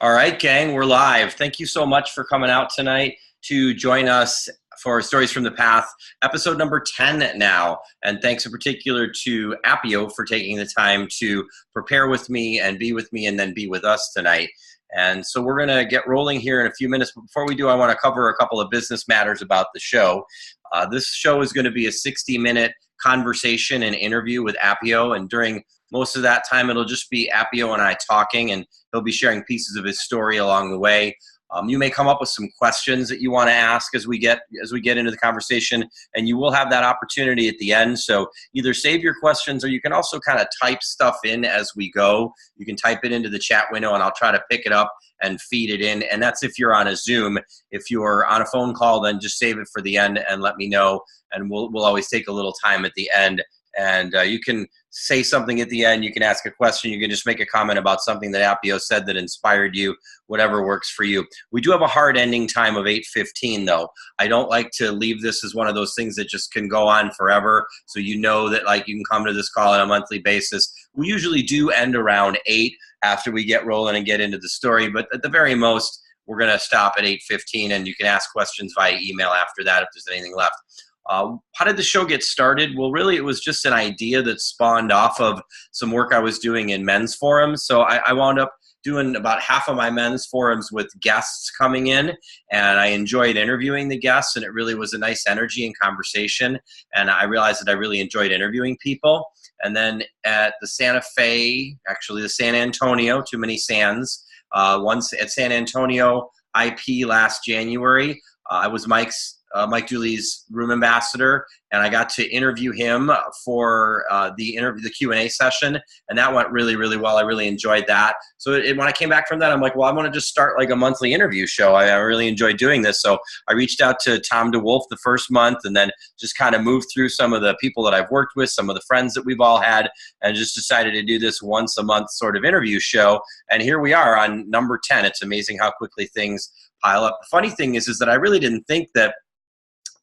All right, gang, we're live. Thank you so much for coming out tonight to join us for Stories from the Path, episode number 10 now. And thanks in particular to Appio for taking the time to prepare with me and then be with us tonight. And so we're going to get rolling here in a few minutes. But before we do, I want to cover a couple of business matters about the show. This show is going to be a 60-minute conversation and interview with Appio, and during most of that time, it'll just be Appio and I talking, and he'll be sharing pieces of his story along the way. You may come up with some questions that you want to ask as we get into the conversation, and you will have that opportunity at the end. So either save your questions, or you can also kind of type stuff in as we go. You can type it into the chat window, and I'll try to pick it up and feed it in. And that's if you're on a Zoom. If you're on a phone call, then just save it for the end and let me know, and we'll always take a little time at the end. And you can say something at the end. You can ask a question. You can just make a comment about something that Appio said that inspired you, whatever works for you. We do have a hard ending time of 8:15, though. I don't like to leave this as one of those things that just can go on forever. So you know that like you can come to this call on a monthly basis. We usually do end around 8 after we get rolling and get into the story. But at the very most, we're going to stop at 8:15, and you can ask questions via email after that if there's anything left. How did the show get started? Well, really, it was just an idea that spawned off of some work I was doing in men's forums. So I wound up doing about half of my men's forums with guests coming in, and I enjoyed interviewing the guests, and it really was a nice energy and conversation. And I realized that I really enjoyed interviewing people. And then at the Santa Fe, actually the San Antonio, too many Sans, once at San Antonio IP last January, I was Mike Dooley's room ambassador, and I got to interview him for the Q&A session, and that went really, really well. I really enjoyed that. So when I came back from that, I'm like, well, I want to just start like a monthly interview show. I really enjoyed doing this. So I reached out to Tom DeWolf the first month, and then just kind of moved through some of the people that I've worked with, some of the friends that we've all had, and just decided to do this once a month sort of interview show. And here we are on number 10. It's amazing how quickly things pile up. The funny thing is that I really didn't think that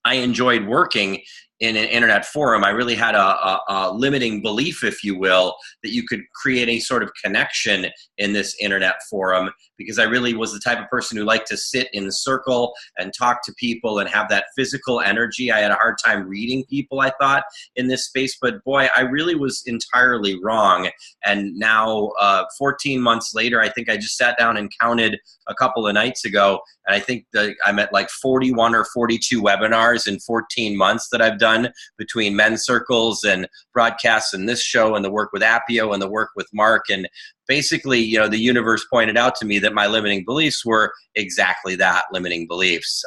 I enjoyed working in an internet forum. I really had a limiting belief, if you will, that you could create any sort of connection in this internet forum, because I really was the type of person who liked to sit in the circle and talk to people and have that physical energy. I had a hard time reading people, I thought, in this space, but boy, I really was entirely wrong. And now 14 months later, I think I just sat down and counted a couple of nights ago, and I think that I'm at like 41 or 42 webinars in 14 months that I've done between men's circles and broadcasts and this show and the work with Appio and the work with Mark. And basically, you know, the universe pointed out to me that my limiting beliefs were exactly that, limiting beliefs.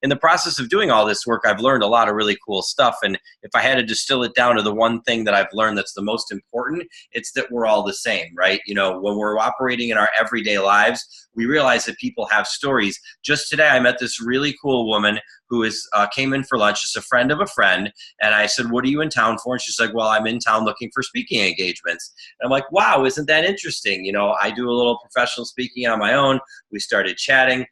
In the process of doing all this work, I've learned a lot of really cool stuff. And if I had to distill it down to the one thing that I've learned that's the most important, it's that we're all the same, right? You know, when we're operating in our everyday lives, we realize that people have stories. Just today, I met this really cool woman who came in for lunch. It's a friend of a friend. And I said, what are you in town for? And she's like, well, I'm in town looking for speaking engagements. And I'm like, wow, isn't that interesting? You know, I do a little professional speaking on my own. We started chatting,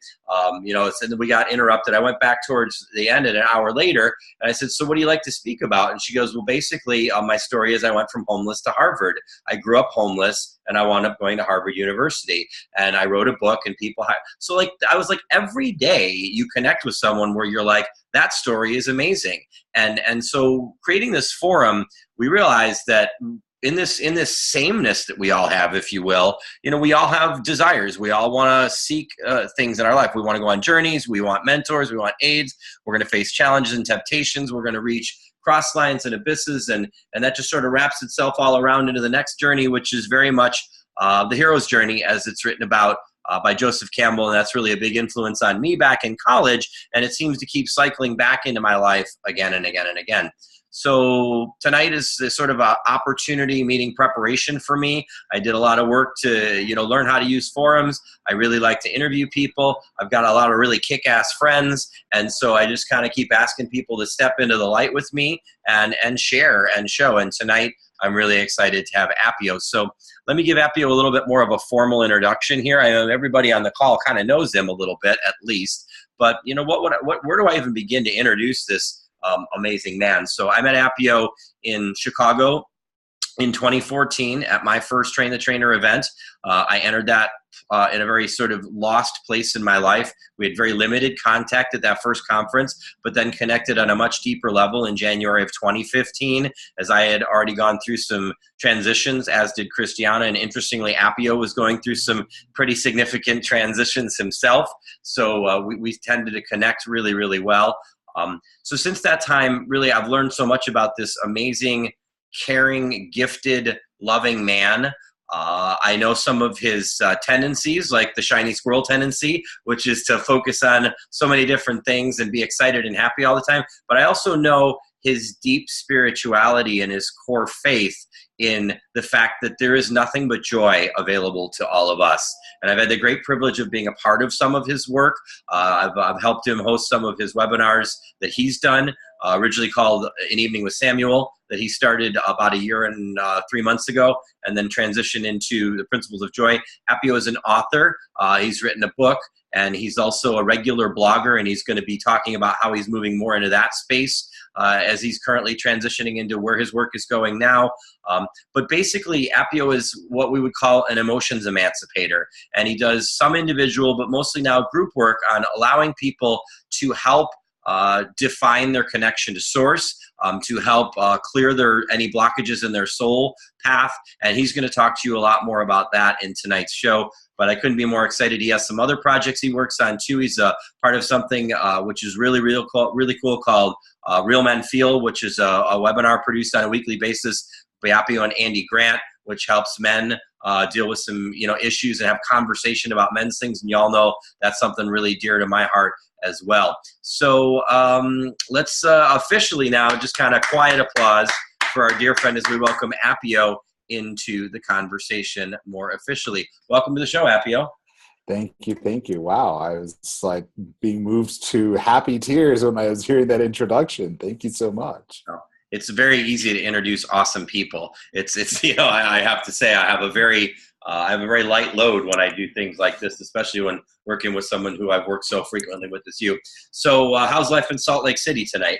you know, and then we got interrupted. I went back towards the end an hour later, and I said, so what do you like to speak about? And she goes, well, basically, my story is I went from homeless to Harvard. I grew up homeless, and I wound up going to Harvard University, and I wrote a book, and people so like I was like, every day you connect with someone where you're like, that story is amazing. And so creating this forum, we realized that in this sameness that we all have, if you will, you know, we all have desires. We all want to seek things in our life. We want to go on journeys. We want mentors. We want aids. We're going to face challenges and temptations. We're going to reach cross lines and abysses, and that just sort of wraps itself all around into the next journey, which is very much the hero's journey, as it's written about by Joseph Campbell, and that's really a big influence on me back in college, and it seems to keep cycling back into my life again and again and again. So tonight is sort of an opportunity meeting preparation for me. I did a lot of work to, you know, learn how to use forums. I really like to interview people. I've got a lot of really kick-ass friends, and so I just kind of keep asking people to step into the light with me and share and show. And tonight I'm really excited to have Appio. So let me give Appio a little bit more of a formal introduction here. I know everybody on the call kind of knows him a little bit, at least. But you know, where do I even begin to introduce this amazing man? So I met Appio in Chicago in 2014 at my first Train the Trainer event. I entered that in a very sort of lost place in my life. We had very limited contact at that first conference, but then connected on a much deeper level in January of 2015, as I had already gone through some transitions, as did Christiana. And interestingly, Appio was going through some pretty significant transitions himself. So we tended to connect really, really well. So since that time, really, I've learned so much about this amazing, caring, gifted, loving man. I know some of his tendencies, like the shiny squirrel tendency, which is to focus on so many different things and be excited and happy all the time. But I also know his deep spirituality and his core faith in the fact that there is nothing but joy available to all of us. And I've had the great privilege of being a part of some of his work. I've helped him host some of his webinars that he's done, originally called An Evening with Samuel, that he started about a year and 3 months ago, and then transitioned into the Principles of Joy. Appio is an author. He's written a book, and he's also a regular blogger, and he's going to be talking about how he's moving more into that space as he's currently transitioning into where his work is going now. But basically, Appio is what we would call an emotions emancipator, and he does some individual, but mostly now group work on allowing people to help define their connection to source, to help clear any blockages in their soul path. And he's going to talk to you a lot more about that in tonight's show. But I couldn't be more excited. He has some other projects he works on too. He's a part of something which is really cool called Real Men Feel, which is a webinar produced on a weekly basis by Appio and Andy Grant, which helps men deal with some issues and have conversation about men's things. And y'all know that's something really dear to my heart as well. So let's officially now just kind of quiet applause for our dear friend as we welcome Appio into the conversation more officially. Welcome to the show, Appio. Thank you. Thank you. Wow. I was like being moved to happy tears when I was hearing that introduction. Thank you so much. Oh, it's very easy to introduce awesome people. It's I have to say I have a very light load when I do things like this, especially when working with someone who I've worked so frequently with as you. So how's life in Salt Lake City tonight?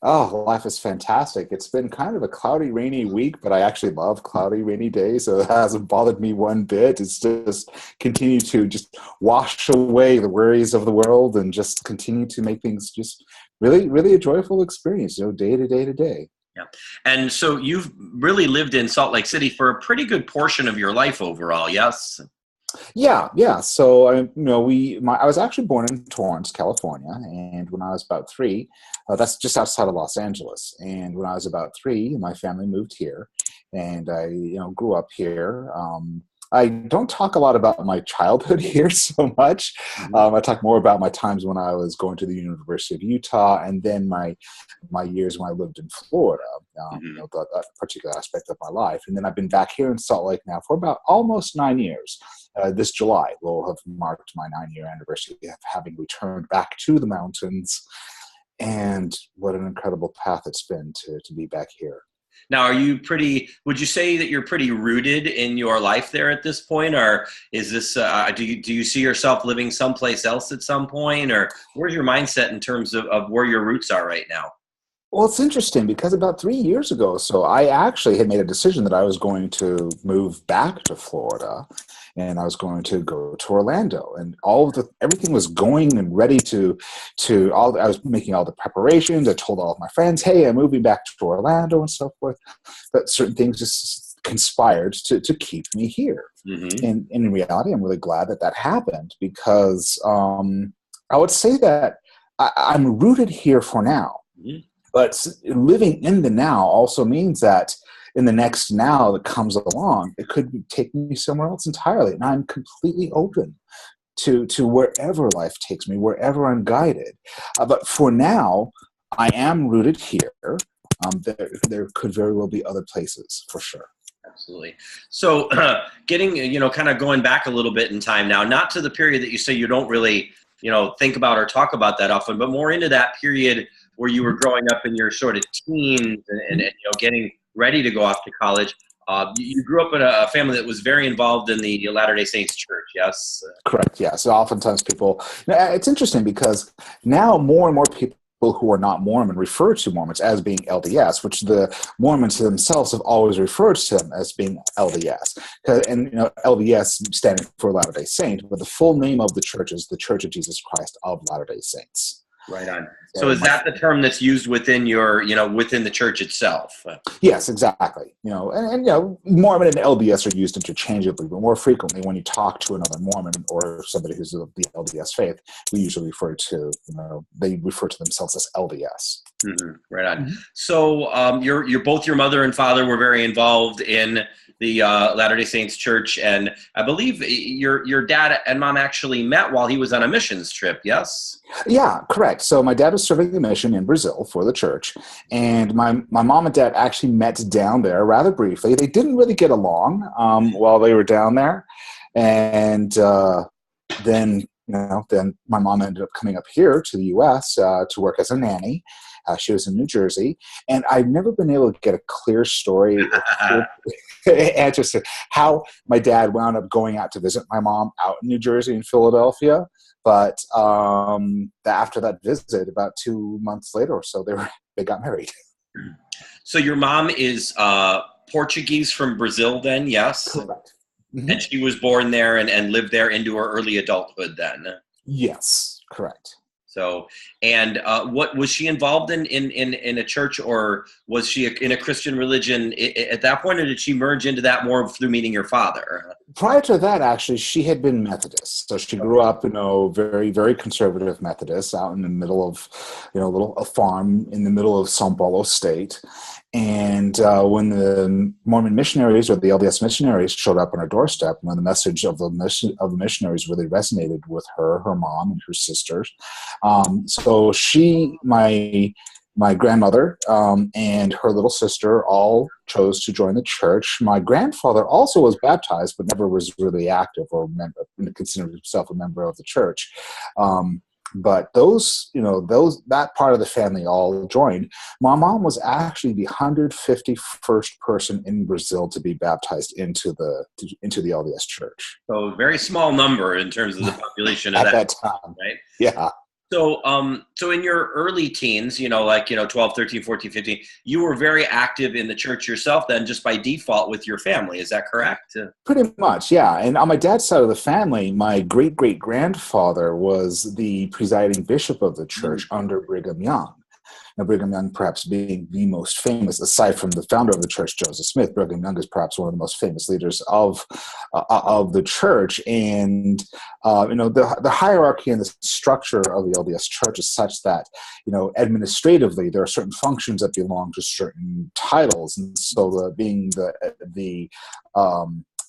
Oh, life is fantastic. It's been kind of a cloudy, rainy week, but I actually love cloudy, rainy days, so it hasn't bothered me one bit. It's just continue to just wash away the worries of the world and just continue to make things just really, really a joyful experience, day to day to day. Yeah. And so you've really lived in Salt Lake City for a pretty good portion of your life overall, yes? Yeah. So, I was actually born in Torrance, California, and when I was about 3, that's just outside of Los Angeles. And when I was about 3, my family moved here, and I, grew up here. I don't talk a lot about my childhood here so much. I talk more about my times when I was going to the University of Utah, and then my years when I lived in Florida, that particular aspect of my life. And then I've been back here in Salt Lake now for about almost 9 years. This July will have marked my 9-year anniversary of having returned back to the mountains. And what an incredible path it's been to be back here. Now, would you say that you're pretty rooted in your life there at this point? Or is this, do you see yourself living someplace else at some point? Or where's your mindset in terms of where your roots are right now? Well, it's interesting because about 3 years ago, so I actually had made a decision that I was going to move back to Florida, and I was going to go to Orlando, and everything was going and ready I was making all the preparations. I told all of my friends, hey, I'm moving back to Orlando and so forth, but certain things just conspired to keep me here. And in reality, I'm really glad that happened because I would say that I'm rooted here for now. But living in the now also means that in the next now that comes along, it could take me somewhere else entirely. And I'm completely open to wherever life takes me, wherever I'm guided. But for now, I am rooted here. There could very well be other places for sure. Absolutely. So getting, kind of going back a little bit in time now, not to the period that you say you don't really, think about or talk about that often, but more into that period where you were growing up in your sort of teens and getting ready to go off to college. You grew up in a family that was very involved in the Latter-day Saints Church, yes? Correct, yeah. So oftentimes people, it's interesting because now more and more people who are not Mormon refer to Mormons as being LDS, which the Mormons themselves have always referred to them as being LDS. And LDS standing for Latter-day Saint, but the full name of the church is the Church of Jesus Christ of Latter-day Saints. Right on. So is that the term that's used within your, within the church itself? Yes, exactly. And Mormon and LDS are used interchangeably, but more frequently when you talk to another Mormon or somebody who's of the LDS faith, we usually refer to, they refer to themselves as LDS. Mm-hmm. Right on. Mm-hmm. So your both your mother and father were very involved in the Latter-day Saints Church, and I believe your dad and mom actually met while he was on a missions trip. Yes. Yeah, correct. So my dad was serving a mission in Brazil for the church, and my mom and dad actually met down there rather briefly. They didn't really get along while they were down there, and then my mom ended up coming up here to the U.S. To work as a nanny. She was in New Jersey, and I've never been able to get a clear story answer to how my dad wound up going out to visit my mom out in New Jersey and Philadelphia. But after that visit, about 2 months later or so, they got married. So your mom is Portuguese from Brazil then, yes? Correct. Mm-hmm. And she was born there and lived there into her early adulthood then? Yes, correct. So, and what was she involved in a church, or was she in a Christian religion at that point, or did she merge into that more through meeting your father? Prior to that, actually, she had been Methodist. So she grew up, very, very conservative Methodist out in the middle of, a farm in the middle of São Paulo state. And when the Mormon missionaries or the LDS missionaries showed up on her doorstep, when the message of the missionaries really resonated with her mom, and her sisters. So my grandmother and her little sister all chose to join the church. My grandfather also was baptized, but never was really active or considered himself a member of the church. But that part of the family all joined. My mom was actually the 151st person in Brazil to be baptized into the LDS church. So a very small number in terms of the population at that time, right? Yeah. So, so in your early teens, 12, 13, 14, 15, you were very active in the church yourself then, just by default with your family. Is that correct? Pretty much, yeah. And on my dad's side of the family, my great-great-grandfather was the presiding bishop of the church under Brigham Young. Now, Brigham Young perhaps being the most famous, aside from the founder of the church, Joseph Smith, Brigham Young is perhaps one of the most famous leaders of the church. And, the hierarchy and the structure of the LDS church is such that, administratively, there are certain functions that belong to certain titles. And so being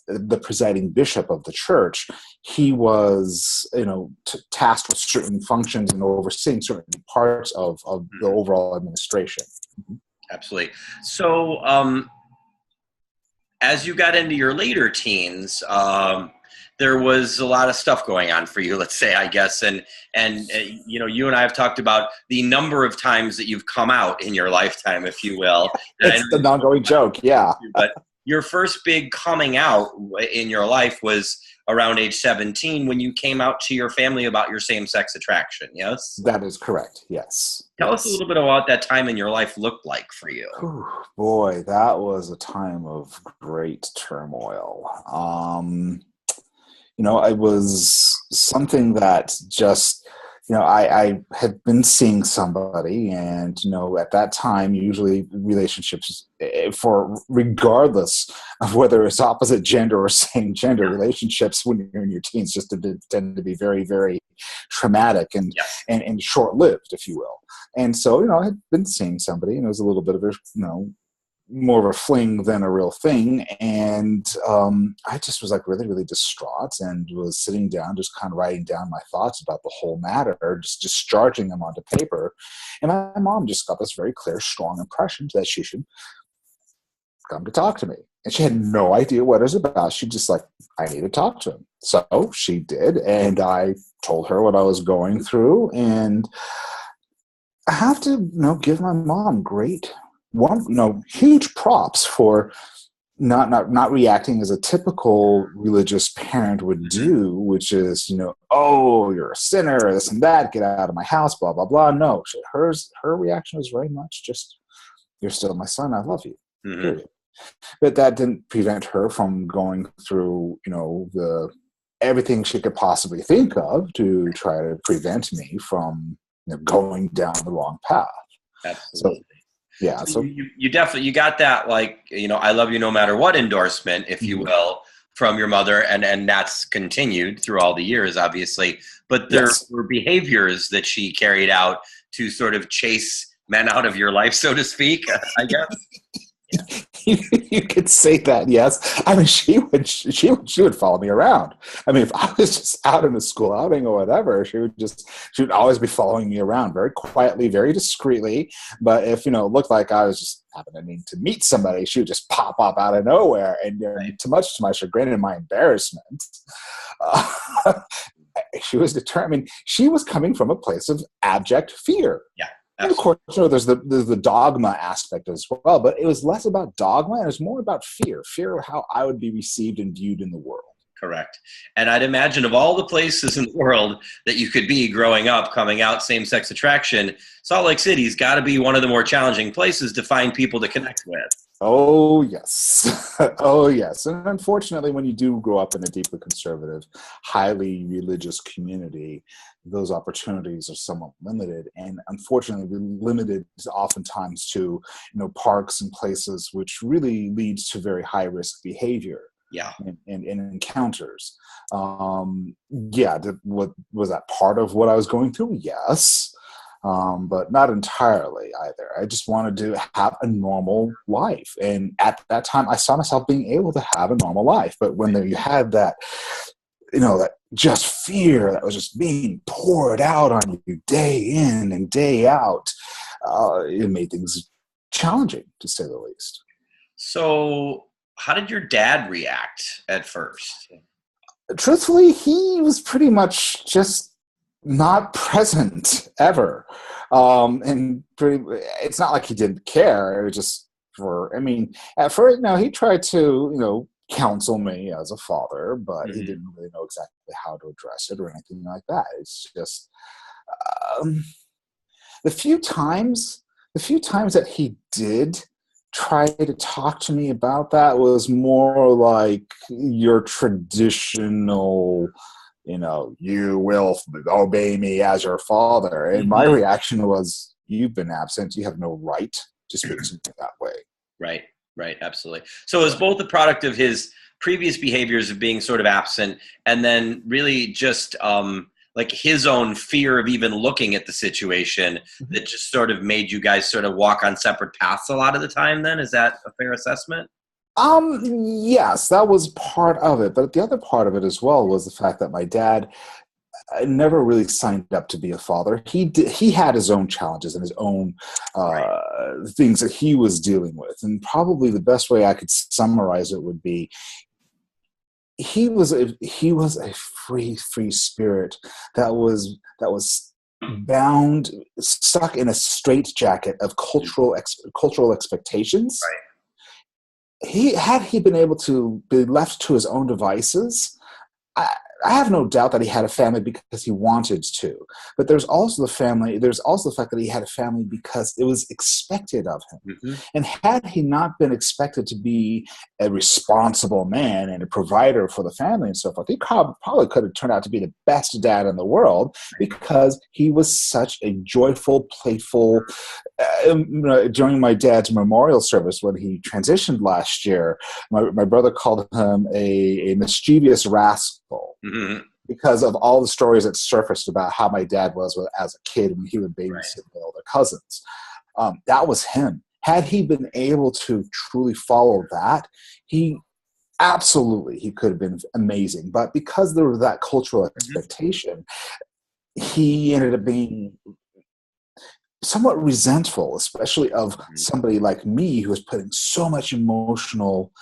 the presiding bishop of the church, he was, tasked with certain functions and overseeing certain parts of the overall administration. Absolutely. So, as you got into your later teens, there was a lot of stuff going on for you, let's say, I guess. And you and I have talked about the number of times that you've come out in your lifetime, if you will. It's an ongoing joke, yeah. But your first big coming out in your life was around age 17 when you came out to your family about your same-sex attraction, yes? That is correct, yes. Tell us a little bit about what that time in your life looked like for you. Whew, boy, that was a time of great turmoil. It was something that just, I had been seeing somebody, and, at that time, usually relationships, regardless of whether it's opposite gender or same gender, relationships when you're in your teens just tend to be very, very traumatic and short-lived, if you will. And so, I had been seeing somebody, and it was a little bit of a, more of a fling than a real thing. And I just was like really, really distraught, and was sitting down, just kind of writing down my thoughts about the whole matter, just discharging them onto paper. And my mom just got this very clear, strong impression that she should come to talk to me. And she had no idea what it was about. She just like, I need to talk to him. So she did. And I told her what I was going through. And I have to, give my mom huge props for not reacting as a typical religious parent would do, which is, oh, you're a sinner, this and that, get out of my house, blah, blah, blah. No, her reaction was very much just, you're still my son, I love you, period. But that didn't prevent her from going through, everything she could possibly think of to try to prevent me from going down the wrong path. Absolutely. So, yeah. So you definitely, you got that, I love you no matter what endorsement, if you will, from your mother. And that's continued through all the years, obviously. But there were behaviors that she carried out to sort of chase men out of your life, so to speak, I guess. You could say that, yes. I mean, she would follow me around. I mean, if I was just out in a school outing or whatever, she would always be following me around very quietly, very discreetly. But if, it looked like I was just happening to meet somebody, she would just pop up out of nowhere. And to my chagrin and my embarrassment, she was determined. She was coming from a place of abject fear. Yeah. And of course, there's the dogma aspect as well, but it was less about dogma and it was more about fear of how I would be received and viewed in the world. Correct. And I'd imagine of all the places in the world that you could be growing up, coming out, same-sex attraction, Salt Lake City's got to be one of the more challenging places to find people to connect with. Oh, yes. Oh, yes. And unfortunately, when you do grow up in a deeply conservative, highly religious community, those opportunities are somewhat limited. And unfortunately, we're limited oftentimes to, parks and places, which really leads to very high-risk behavior. Yeah. And encounters. Was that part of what I was going through? Yes. But not entirely either. I just wanted to have a normal life. And at that time, I saw myself being able to have a normal life. But when you had that, that just fear that was just being poured out on you day in and day out, it made things challenging, to say the least. So how did your dad react at first? Truthfully, he was pretty much just not present ever. It's not like he didn't care. It was just at first, he tried to, counsel me as a father, but he didn't really know exactly how to address it or anything like that. It's just, the few times that he did try to talk to me about that was more like your traditional, you will obey me as your father. And my reaction was, you've been absent. You have no right to speak to me that way. Right. Absolutely. So it was both the product of his previous behaviors of being sort of absent and then really just like his own fear of even looking at the situation that just sort of made you guys sort of walk on separate paths a lot of the time then? Is that a fair assessment? Yes, that was part of it. But the other part of it as well was the fact that my dad never really signed up to be a father. He had his own challenges and his own things that he was dealing with. And probably the best way I could summarize it would be he was a free spirit that was bound, stuck in a straitjacket of cultural expectations. Right. He been able to be left to his own devices, I have no doubt that he had a family because he wanted to. But there's also the fact that he had a family because it was expected of him. And had he not been expected to be a responsible man and a provider for the family and so forth, he probably could have turned out to be the best dad in the world because he was such a joyful, playful. During my dad's memorial service when he transitioned last year, my brother called him a mischievous rascal. Because of all the stories that surfaced about how my dad was as a kid when he would babysit the older cousins. That was him. Had he been able to truly follow that, he could have been amazing. But because there was that cultural expectation, he ended up being somewhat resentful, especially of somebody like me who was putting so much emotional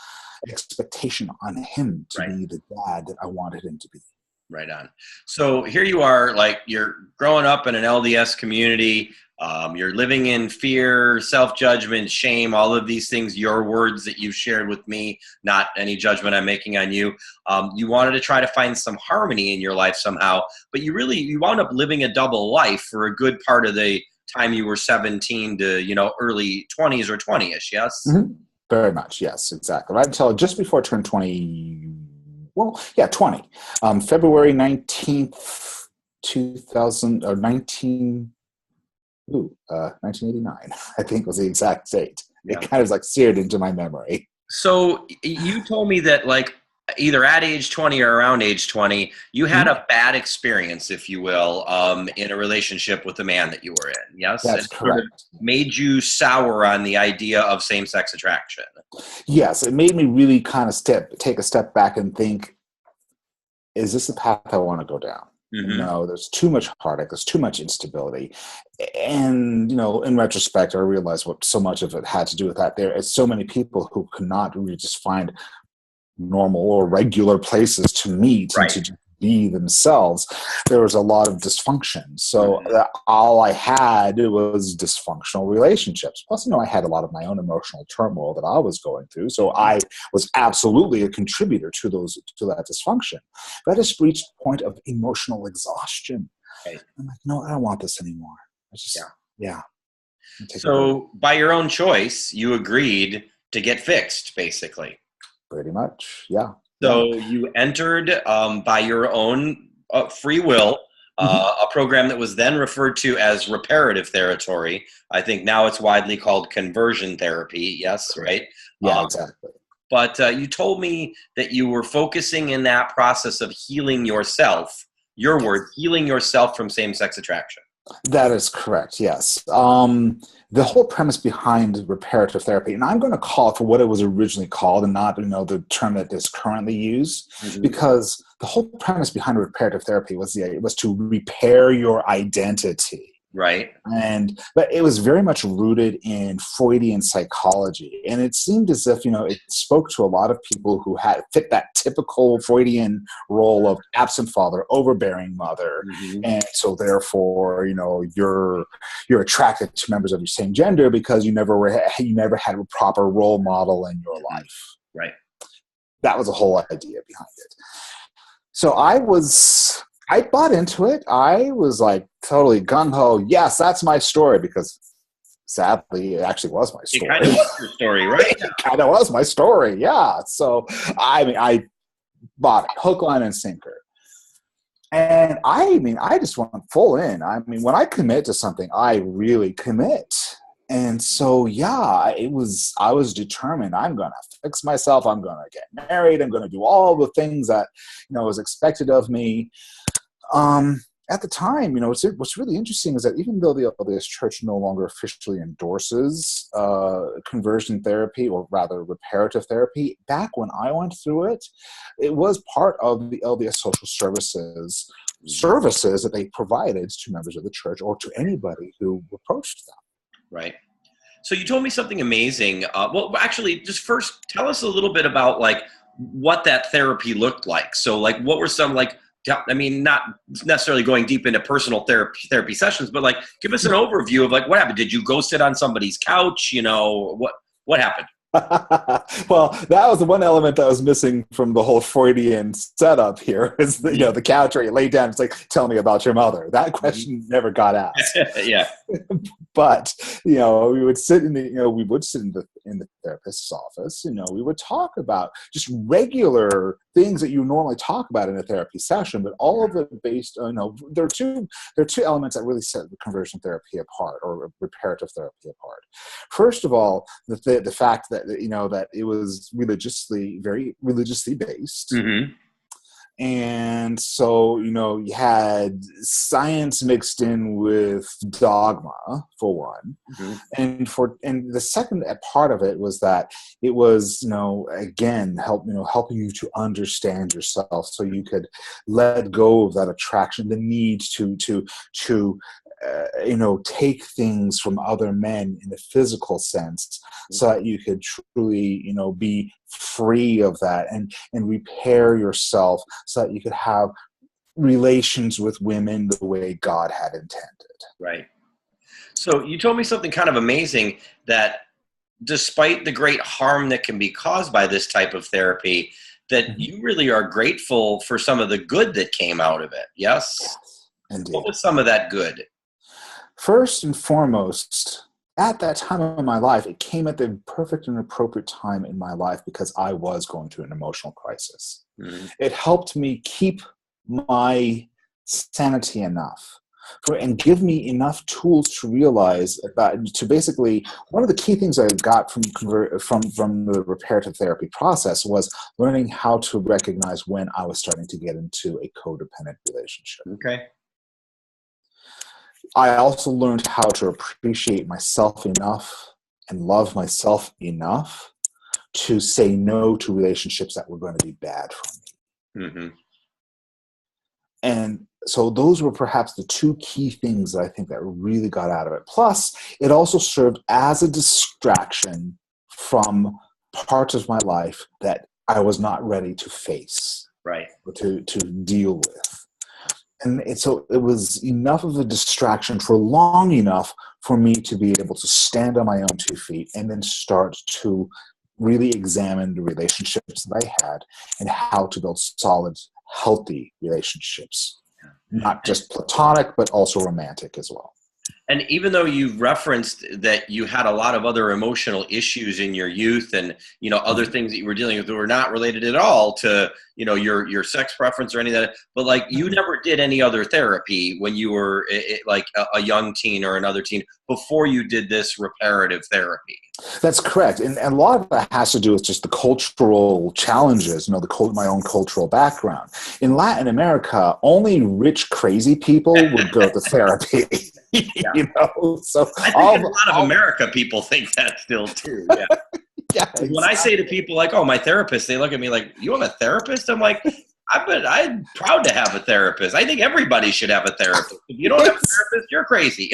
expectation on him to be the dad that I wanted him to be. Right on. So here you are, like you're growing up in an LDS community. You're living in fear, self-judgment, shame, all of these things, your words that you've shared with me, not any judgment I'm making on you. You wanted to try to find some harmony in your life somehow, but you wound up living a double life for a good part of the time you were 17 to, early 20s or 20-ish, yes? Mm-hmm. Very much, yes, exactly. Right until just before I turned 20, 20. February 19th, 2000, or 1989, I think was the exact date. Yeah. It kind of like seared into my memory. So you told me that either at age 20 or around age 20, you had a bad experience, if you will, in a relationship with the man that you were in. Yes? That's correct. Sort of made you sour on the idea of same-sex attraction. Yes, it made me really kind of take a step back and think, is this the path I want to go down? Mm-hmm. No, there's too much heartache. There's too much instability. And, in retrospect, I realized what so much of it had to do with that. There are so many people who could not really just find normal or regular places to meet Right. and to be themselves. There was a lot of dysfunction. So all I had was dysfunctional relationships. Plus, I had a lot of my own emotional turmoil that I was going through. So I was absolutely a contributor to that dysfunction. But I just reached a point of emotional exhaustion. Right. I'm like, no, I don't want this anymore. So by your own choice, you agreed to get fixed, basically. Pretty much, yeah. So you entered by your own free will a program that was then referred to as reparative therapy. I think now it's widely called conversion therapy. Yes, right? Yeah, exactly. But you told me that you were focusing in that process of healing yourself, your word, healing yourself from same-sex attraction. That is correct, yes. The whole premise behind reparative therapy, and I'm going to call it for what it was originally called and not the term that is currently used, because the whole premise behind reparative therapy was to repair your identity. Right. But it was very much rooted in Freudian psychology. And it seemed as if, it spoke to a lot of people who had fit that typical Freudian role of absent father, overbearing mother. And so therefore, you're attracted to members of your same gender because you never had a proper role model in your life. Right. That was the whole idea behind it. So I bought into it. I was like totally gung-ho. Yes, that's my story, because sadly, it actually was my story. It kind of was your story, right? It kind of was my story, yeah. So, I bought it, hook, line, and sinker. And I just went full in. When I commit to something, I really commit. And so, I was determined. I'm going to fix myself. I'm going to get married. I'm going to do all the things that, was expected of me. At the time, what's really interesting is that even though the LDS Church no longer officially endorses conversion therapy, or rather reparative therapy, back when I went through it, it was part of the LDS social services that they provided to members of the church or to anybody who approached them. Right. So you told me something amazing. Well, actually, just first tell us a little bit about what that therapy looked like. So what were some not necessarily going deep into personal therapy sessions, but give us an overview of what happened. Did you go sit on somebody's couch? What happened? Well, that was the one element that was missing from the whole Freudian setup here, is the couch where you lay down. It's like, tell me about your mother. That question never got asked. Yeah. But we would sit in the therapist's office. We would talk about just regular things that you normally talk about in a therapy session, but all of it based on there are two elements that really set the conversion therapy apart, or reparative therapy apart. First of all, the fact that that it was very religiously based. And so, you had science mixed in with dogma, for one. And the second part of it was that it was, again, helping you to understand yourself, so you could let go of that attraction, the need to take things from other men in a physical sense, so that you could truly, be free of that and repair yourself, so that you could have relations with women the way God had intended. Right. So you told me something kind of amazing, that despite the great harm that can be caused by this type of therapy, that Mhm. you really are grateful for some of the good that came out of it. Yes? Yes, What indeed. was some of that good? First and foremost, at that time of my life, it came at the perfect and appropriate time in my life because I was going through an emotional crisis. Mhm. It helped me keep my sanity enough and give me enough tools to realize about, to basically, one of the key things I got from the reparative therapy process was learning how to recognize when I was starting to get into a codependent relationship. Okay. I also learned how to appreciate myself enough and love myself enough to say no to relationships that were going to be bad for me. Hmm. And so those were perhaps the two key things that I think that really got out of it. Plus, it also served as a distraction from parts of my life that I was not ready to face Right. or to deal with. And so it was enough of a distraction for long enough for me to be able to stand on my own 2 feet and then start to really examine the relationships that I had and how to build solid, healthy relationships. Not just platonic, but also romantic as well. And even though you referenced that you had a lot of other emotional issues in your youth, and other things that you were dealing with that were not related at all to your sex preference or any of that, but like you never did any other therapy when you were like a young teen or another teen before you did this reparative therapy. That's correct. And a lot of that has to do with just the cultural challenges, my own cultural background. In Latin America, only rich, crazy people would go to therapy. Yeah. So I think a lot of America people think that still too. Yeah. Yeah, When I say to people like, "Oh, my therapist," they look at me like, "You have a therapist?" I'm like, I'm proud to have a therapist. I think everybody should have a therapist. If you don't have a therapist, you're crazy.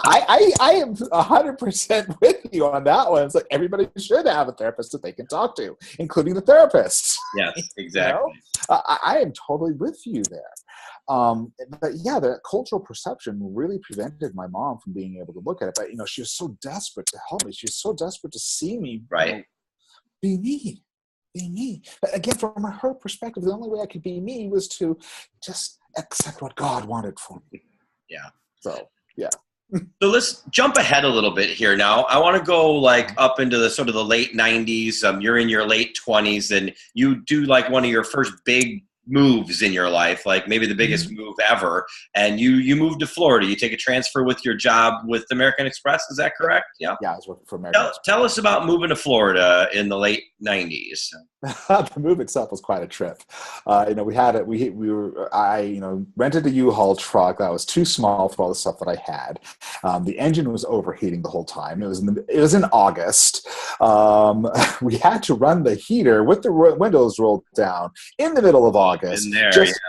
I am 100% with you on that one. It's like everybody should have a therapist that they can talk to, including the therapist. Yes, exactly. I am totally with you there. But yeah, the cultural perception really prevented my mom from being able to look at it. But she was so desperate to help me. She was so desperate to see me Right. be me. Be me. But again, from her perspective, the only way I could be me was to just accept what God wanted for me. Yeah. So yeah. So let's jump ahead a little bit here now. I want to go like up into the sort of the late 90s. You're in your late 20s and you do like one of your first big moves in your life, like maybe the biggest move ever. And you moved to Florida. You take a transfer with your job with American Express. Is that correct? Yeah. Yeah, I was working for American Express. Tell us about moving to Florida in the late 90s. The move itself was quite a trip. We had it. I rented a U-Haul truck that was too small for all the stuff that I had. The engine was overheating the whole time. It was in August. We had to run the heater with the windows rolled down in the middle of August, In there, just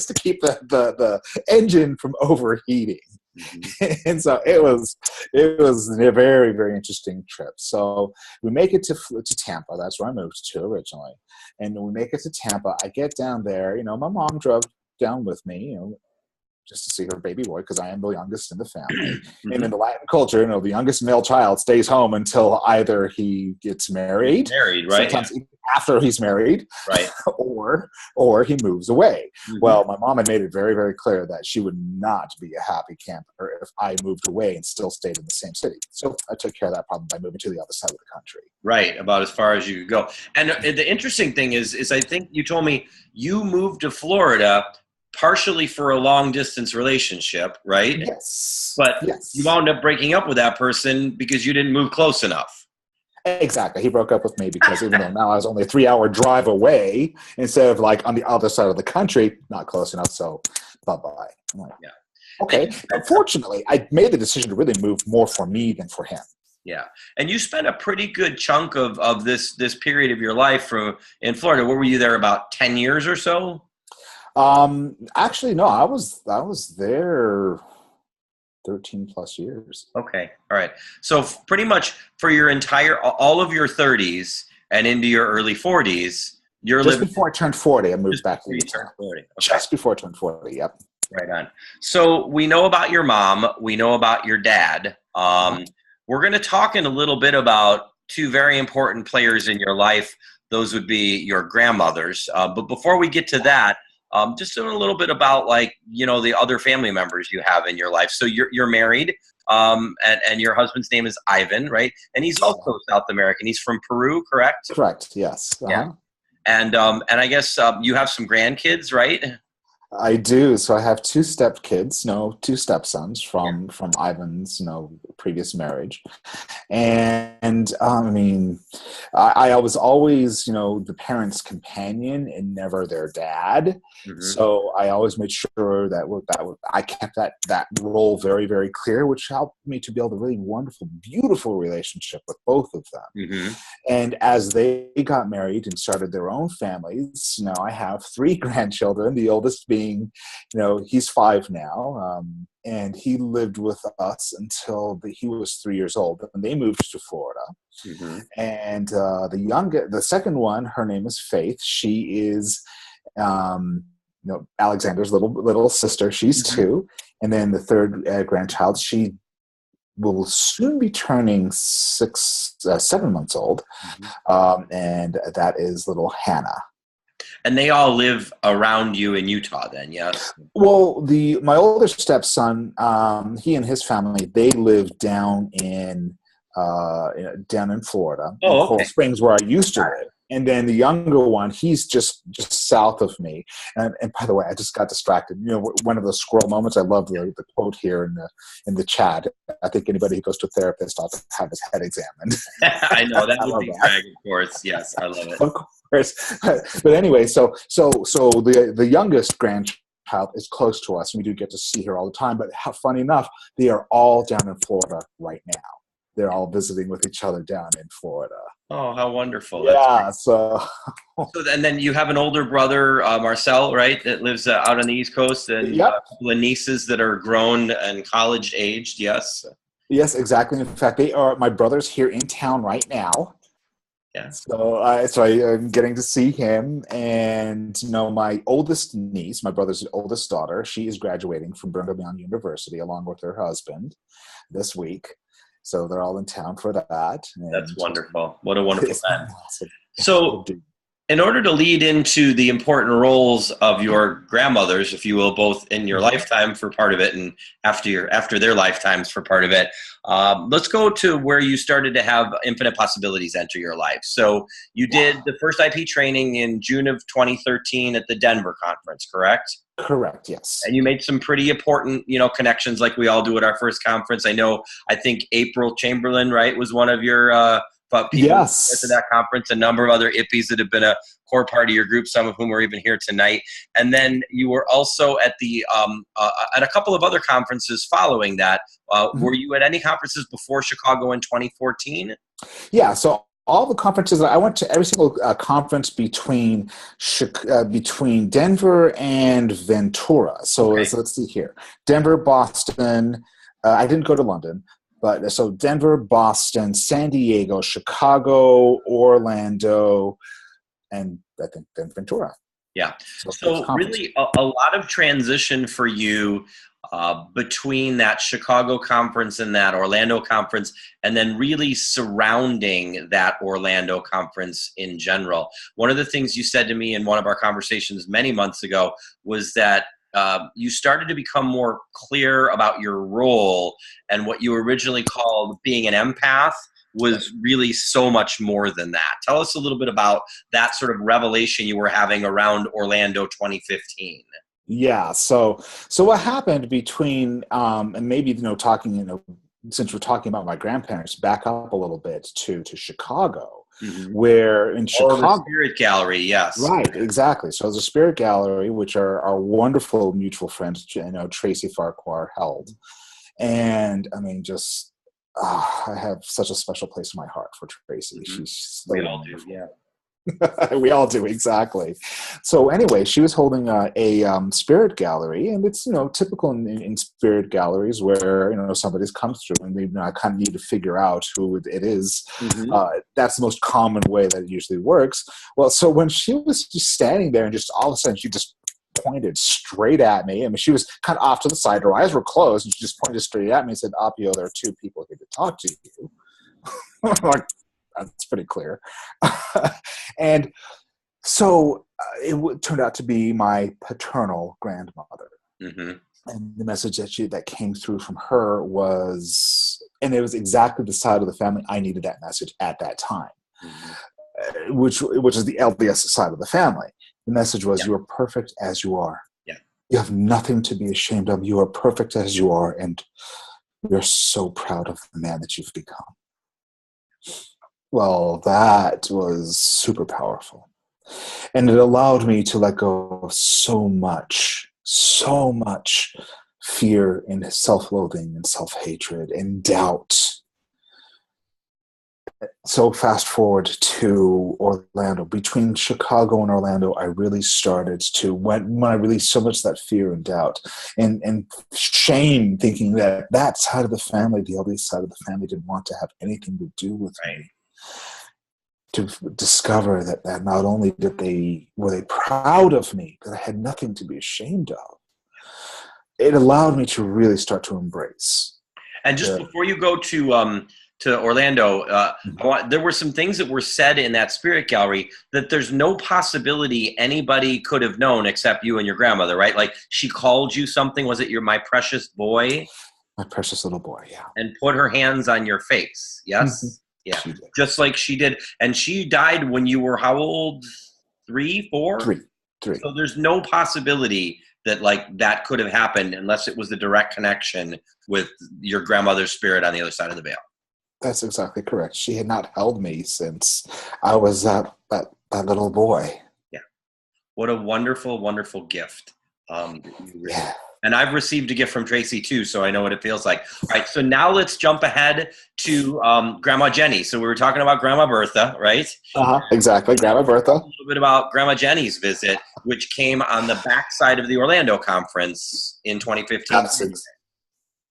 to keep the engine from overheating. Mm-hmm. And so it was a very, very interesting trip. So we make it to Tampa. That's where I moved to originally. And when we make it to Tampa, I get down there. My mom drove down with me, just to see her baby boy, because I am the youngest in the family. Mm-hmm. And in the Latin culture, the youngest male child stays home until either he gets married, right? Sometimes after he's married, right, or he moves away. Mm-hmm. Well, my mom had made it very, very clear that she would not be a happy camper if I moved away and still stayed in the same city. So I took care of that problem by moving to the other side of the country. Right, about as far as you could go. And the interesting thing is I think you told me you moved to Florida partially for a long distance relationship, right? Yes. But yes. You wound up breaking up with that person because you didn't move close enough. Exactly. He broke up with me because even though now I was only a 3-hour drive away instead of like on the other side of the country, not close enough. So bye-bye. I'm like, yeah. Okay. Unfortunately, I made the decision to really move more for me than for him. Yeah. And you spent a pretty good chunk of this period of your life in Florida. Where were you there, about 10 years or so? Actually, no, I was there 13 plus years. Okay. All right. So pretty much for your all of your 30s and into your early 40s, just before I turned 40, I moved back to Utah. Okay. Just before I turned 40, yep. Right on. So we know about your mom. We know about your dad. We're going to talk in a little bit about two very important players in your life. Those would be your grandmothers. But before we get to that, just a little bit about the other family members you have in your life. So you're married, and your husband's name is Ivan, right? And he's also South American. He's from Peru, correct? Correct. Yes. Yeah. And I guess you have some grandkids, right? I do. So I have two stepkids, two stepsons from Ivan's, previous marriage. And I was always, the parents' companion and never their dad. Mm-hmm. So I always made sure that I kept that role very, very clear, which helped me to build a really wonderful, beautiful relationship with both of them. Mm-hmm. And as they got married and started their own families, I have 3 grandchildren, the oldest being, he's 5 now, and he lived with us until he was 3 years old, and they moved to Florida. Mm-hmm. And the second one, her name is Faith. She is, Alexander's little sister. She's mm-hmm. 2, and then the third grandchild, she will soon be turning 7 months old, mm-hmm. And that is little Hannah. And they all live around you in Utah then, yes? Well, my older stepson, he and his family, they live down in Florida, in Coral Springs, where I used to live. And then the younger one, he's just south of me. And by the way, I just got distracted. One of those squirrel moments. I love the quote here in the chat. I think anybody who goes to a therapist ought to have his head examined. I know that would be Greg, of course. Yes, I love it. Of course. But anyway, so the youngest grandchild is close to us, and we do get to see her all the time. But funny enough, they are all down in Florida right now. They're all visiting with each other down in Florida. Oh, how wonderful. Yeah, and then you have an older brother, Marcel, right, that lives out on the East Coast, and a couple of nieces that are grown and college-aged, yes? Yes, exactly. In fact, they are my brother's here in town right now. Yeah. So I'm getting to see him, and my oldest niece, my brother's oldest daughter, she is graduating from Brigham Young University along with her husband this week. So they're all in town for that. That's wonderful. What a wonderful time. Awesome. So in order to lead into the important roles of your grandmothers, if you will, both in your lifetime for part of it and after their lifetimes for part of it, let's go to where you started to have Infinite Possibilities enter your life. So you did the first IP training in June of 2013 at the Denver conference, correct? Correct, yes. And you made some pretty important, connections like we all do at our first conference. I think April Chamberlain, right, was one of your people at that conference, a number of other IPPs that have been a core part of your group, some of whom are even here tonight. And then you were also at at a couple of other conferences following that. Were you at any conferences before Chicago in 2014? Yeah, so all the conferences, I went to every single conference between Denver and Ventura. So let's see here. Denver, Boston. I didn't go to London. But so Denver, Boston, San Diego, Chicago, Orlando, and I think then Ventura. Yeah. So really a lot of transition for you between that Chicago conference and that Orlando conference, and then really surrounding that Orlando conference in general. One of the things you said to me in one of our conversations many months ago was that you started to become more clear about your role, and what you originally called being an empath was really so much more than that. Tell us a little bit about that sort of revelation you were having around Orlando 2015. Yeah. So what happened between, and maybe, talking, since we're talking about my grandparents, back up a little bit to Chicago. Mm-hmm. Where in Chicago, the Spirit Gallery, yes, right, exactly. So the Spirit Gallery, which our wonderful mutual friends, Tracy Farquhar held, and I mean, just I have such a special place in my heart for Tracy. Mm-hmm. She's we all do, yeah. We all do, exactly. So anyway, she was holding a spirit gallery, and it's typical in spirit galleries where somebody's comes through and they kind of need to figure out who it is. Mm-hmm. That's the most common way that it usually works. Well, so when she was just standing there and just all of a sudden she just pointed straight at me. I mean, she was kind of off to the side. Her eyes were closed, and she just pointed straight at me and said, Appio, there are two people here to talk to you. I'm like, that's pretty clear. And so turned out to be my paternal grandmother. Mm-hmm. And the message that came through from her was, and it was exactly the side of the family I needed that message at that time, which is the LDS side of the family. The message was, you are perfect as you are. Yeah. You have nothing to be ashamed of. You are perfect as you are, and we're so proud of the man that you've become. Well, that was super powerful. And it allowed me to let go of so much fear and self-loathing and self-hatred and doubt. So fast forward to Orlando. Between Chicago and Orlando, I really started to, when I released so much of that fear and doubt and shame, thinking that side of the family, the LDS side of the family, didn't want to have anything to do with me. To discover that not only were they proud of me, that I had nothing to be ashamed of, it allowed me to really start to embrace. And just before you go to Orlando, there were some things that were said in that spirit gallery that there's no possibility anybody could have known except you and your grandmother, right? Like, she called you something. Was it my precious boy? My precious little boy, yeah. And put her hands on your face, yes? Mm-hmm. Yeah, just like she did. And she died when you were how old? 3, 4? 3. So there's no possibility that that could have happened unless it was the direct connection with your grandmother's spirit on the other side of the veil. That's exactly correct. She had not held me since I was that little boy. Yeah. What a wonderful, wonderful gift. Yeah. And I've received a gift from Tracy too, so I know what it feels like. All right, so now let's jump ahead to Grandma Jenny. So we were talking about Grandma Bertha, right? Exactly, Grandma Bertha. A little bit about Grandma Jenny's visit, which came on the backside of the Orlando conference in 2015.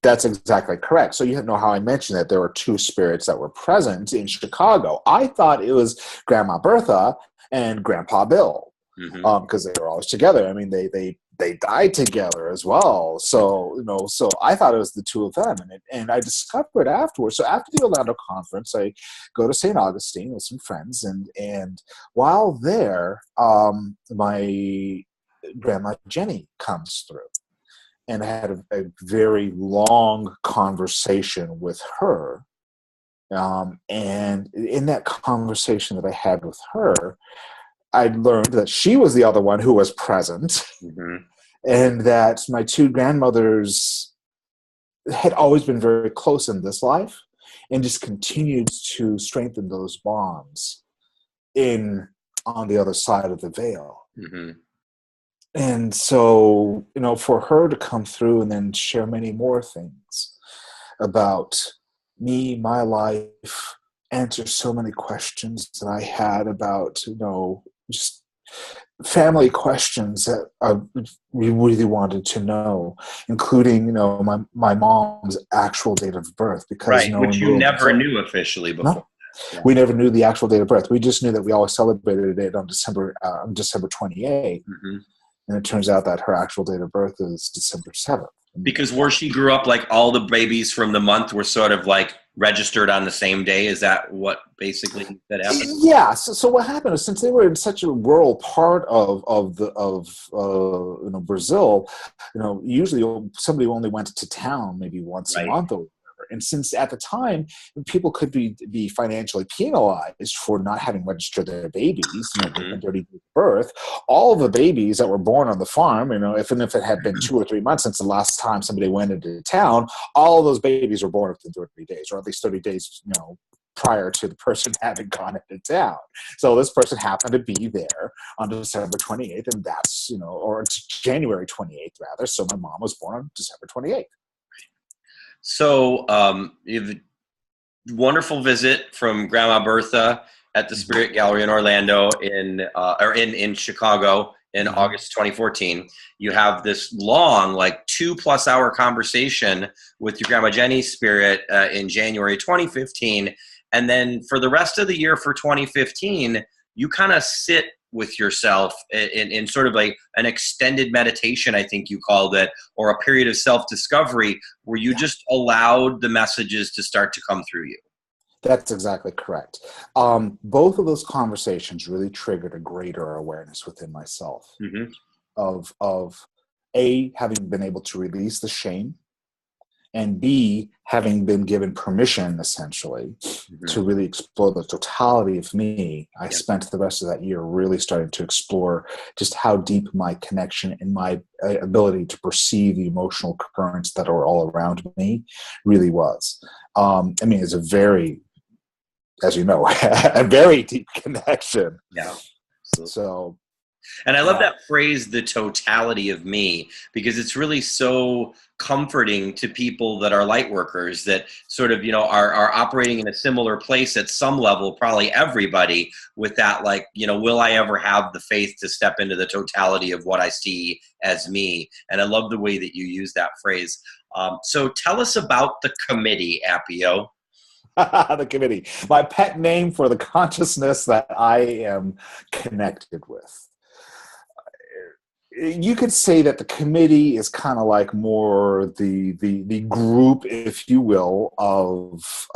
That's exactly correct. So you know how I mentioned that there were 2 spirits that were present in Chicago. I thought it was Grandma Bertha and Grandpa Bill, because they were always together. I mean, they died together as well. So, so I thought it was the 2 of them. And I discovered afterwards. So after the Orlando conference, I go to St. Augustine with some friends. And while there, my Grandma Jenny comes through. And I had a very long conversation with her. And in that conversation that I had with her, I learned that she was the other one who was present, and that my 2 grandmothers had always been very close in this life and just continued to strengthen those bonds on the other side of the veil. And so, for her to come through and then share many more things about me, my life, answer so many questions that I had about, just family questions that we really wanted to know, including, my mom's actual date of birth. Because, which you never knew officially before. No. Yeah. We never knew the actual date of birth. We just knew that we always celebrated it on December 28th. And it turns out that her actual date of birth is December 7th. Because where she grew up, all the babies from the month were sort of registered on the same day. Is that what basically that happened? Yeah. So what happened is, since they were in such a rural part of Brazil, usually somebody only went to town maybe once a month or whatever. And since at the time people could be financially penalized for not having registered their babies, within 30 days of birth, all the babies that were born on the farm, if it had been 2 or 3 months since the last time somebody went into town, all of those babies were born within 30 days, or at least 30 days, prior to the person having gone into town. So this person happened to be there on December 28th, and that's, or it's January 28th rather. So my mom was born on December 28th. So you have a wonderful visit from Grandma Bertha at the Spirit Gallery in Orlando in Chicago in August 2014. You have this long, 2+ hour conversation with your Grandma Jenny's spirit in January 2015. And then for the rest of the year for 2015, you kind of sit with yourself in sort of like an extended meditation, I think you called it, or a period of self-discovery where you just allowed the messages to start to come through you. That's exactly correct. Both of those conversations really triggered a greater awareness within myself Mm-hmm. of A, having been able to release the shame, and B, having been given permission, essentially, Mm-hmm. to really explore the totality of me. I Yeah. spent the rest of that year really starting to explore just how deep my connection and my ability to perceive the emotional currents that are all around me really was. I mean, it's a very, as you know, a very deep connection. Yeah. So, and I love that phrase, the totality of me, because it's really so comforting to people that are light workers that sort of, are operating in a similar place at some level, probably everybody, with that, like, will I ever have the faith to step into the totality of what I see as me? And I love the way that you use that phrase. So tell us about the committee, Appio. The committee, my pet name for the consciousness that I am connected with. You could say that the committee is kind of like more the group, if you will, of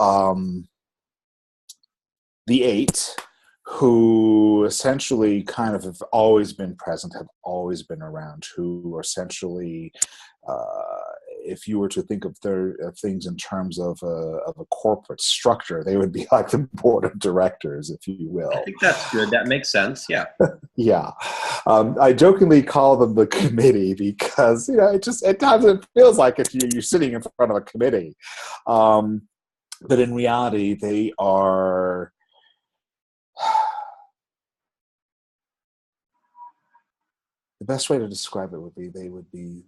the 8 who essentially kind of have always been present, have always been around, who are essentially, if you were to think of things in terms of a corporate structure, they would be like the board of directors, if you will. I think that's good. That makes sense. Yeah. Yeah. I jokingly call them the committee because, at times it feels like if you're sitting in front of a committee. But in reality, they are... The best way to describe it would be they would be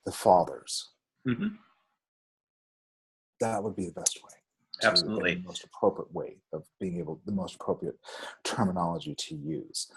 the fathers. Mm-hmm. That would be the best way. Absolutely. The most appropriate way of being able, the most appropriate terminology to use.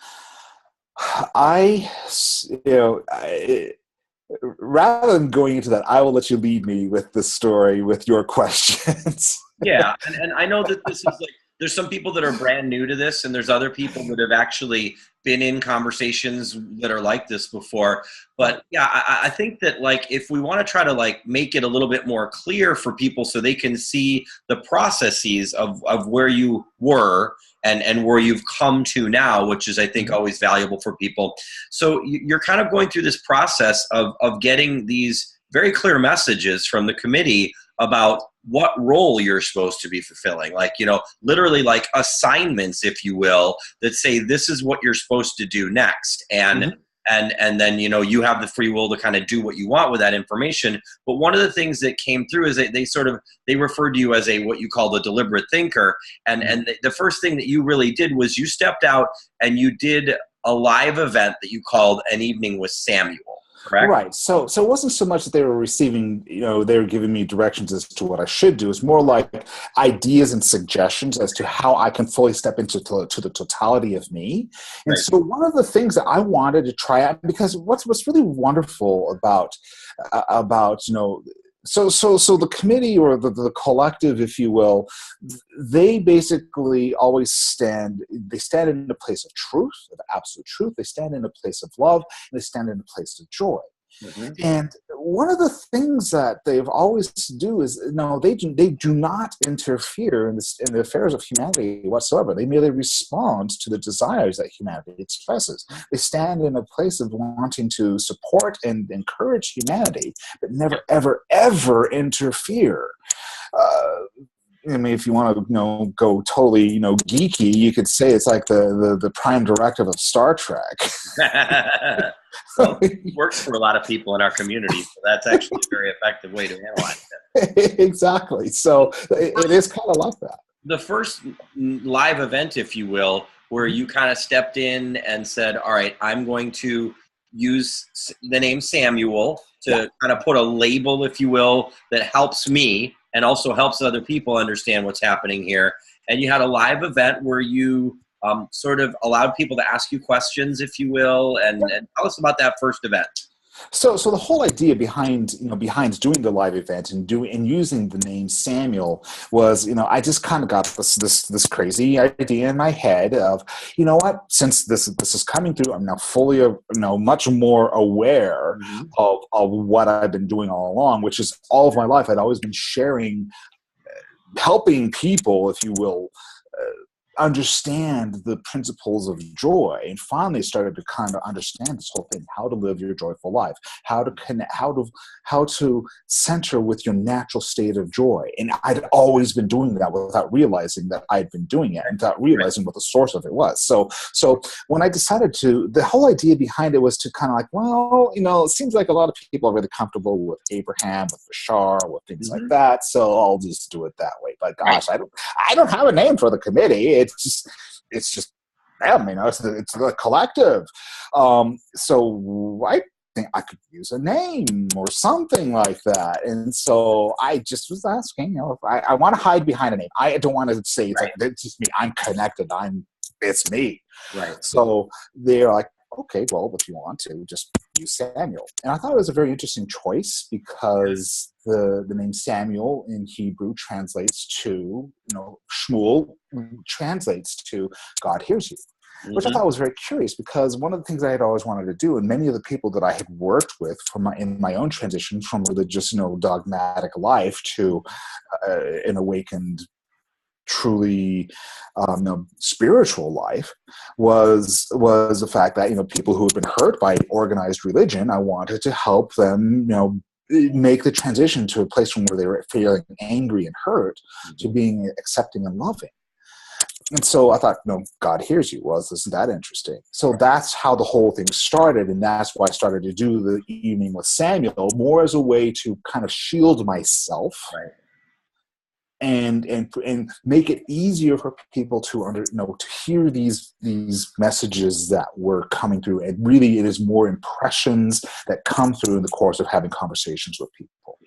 Rather than going into that, I will let you lead me with the story with your questions. Yeah. And I know that this is like, there's some people that are brand new to this, and there's other people that have actually been in conversations that are like this before. But yeah, I think that, like, if we want to try to like make it a little bit more clear for people so they can see the processes of where you were and where you've come to now, which is, I think, always valuable for people. So you're kind of going through this process of getting these very clear messages from the committee about what role you're supposed to be fulfilling, like, literally like assignments, if you will, that say this is what you're supposed to do next. And and then you have the free will to kind of do what you want with that information. But one of the things that came through is they referred to you as what you call the deliberate thinker. And the first thing that you really did was you stepped out and you did a live event that you called An Evening with Samuel. Correct? Right. So it wasn't so much that they were receiving, they were giving me directions as to what I should do. It's more like ideas and suggestions as to how I can fully step into to the totality of me. And so one of the things that I wanted to try out, because what's really wonderful about so the committee or the collective, if you will, they basically always stand in a place of truth, of absolute truth. They stand in a place of love, and they stand in a place of joy. Mm-hmm. And one of the things that they've always do is, they do not interfere in the affairs of humanity whatsoever. They merely respond to the desires that humanity expresses. They stand in a place of wanting to support and encourage humanity, but never, ever, ever interfere. I mean, if you want to, go totally, geeky, you could say it's like the prime directive of Star Trek. Well, it works for a lot of people in our community, so that's actually a very effective way to analyze it. Exactly. So it is kind of like that. The first live event, if you will, where you kind of stepped in and said, all right, I'm going to use the name Samuel to kind of put a label, if you will, that helps me and also helps other people understand what's happening here. And you had a live event where you sort of allowed people to ask you questions, if you will, and tell us about that first event. So the whole idea behind doing the live event and using the name Samuel was, I just kind of got this crazy idea in my head of, you know what, since this is coming through, I'm now fully, much more aware Mhm. of what I've been doing all along, which is all of my life. I'd always been sharing, helping people, if you will, understand the principles of joy, and finally started to kind of understand this whole thing, how to live your joyful life, how to connect, how to center with your natural state of joy. And I'd always been doing that without realizing that I'd been doing it and without Right. realizing what the source of it was. So when I decided the whole idea behind it was to kind of like, well, it seems like a lot of people are really comfortable with Abraham, with Bashar, with things like Mhm. that, so I'll just do it that way. But Right. gosh, I don't have a name for the committee. It's just them, it's the collective. So I think I could use a name or something like that. And so I just was asking, if I want to hide behind a name. I don't want to say it's Right. like, it's just me. I'm connected. It's me. Right. So they're like, okay, well, if you want to, just use Samuel. And I thought it was a very interesting choice because the name Samuel in Hebrew translates to, Shmuel translates to God hears you, which I Mhm. thought was very curious because one of the things I had always wanted to do, and many of the people that I had worked with in my own transition from religious, dogmatic life to an awakened, truly spiritual life was the fact that people who had been hurt by organized religion, I wanted to help them make the transition to a place from where they were feeling angry and hurt to Mhm. being accepting and loving. And so I thought, God hears you. Well, isn't that interesting? So that's how the whole thing started, and that's why I started to do the evening with Samuel more as a way to kind of shield myself Right. and make it easier for people to to hear these messages that were coming through. And really, it is more impressions that come through in the course of having conversations with people.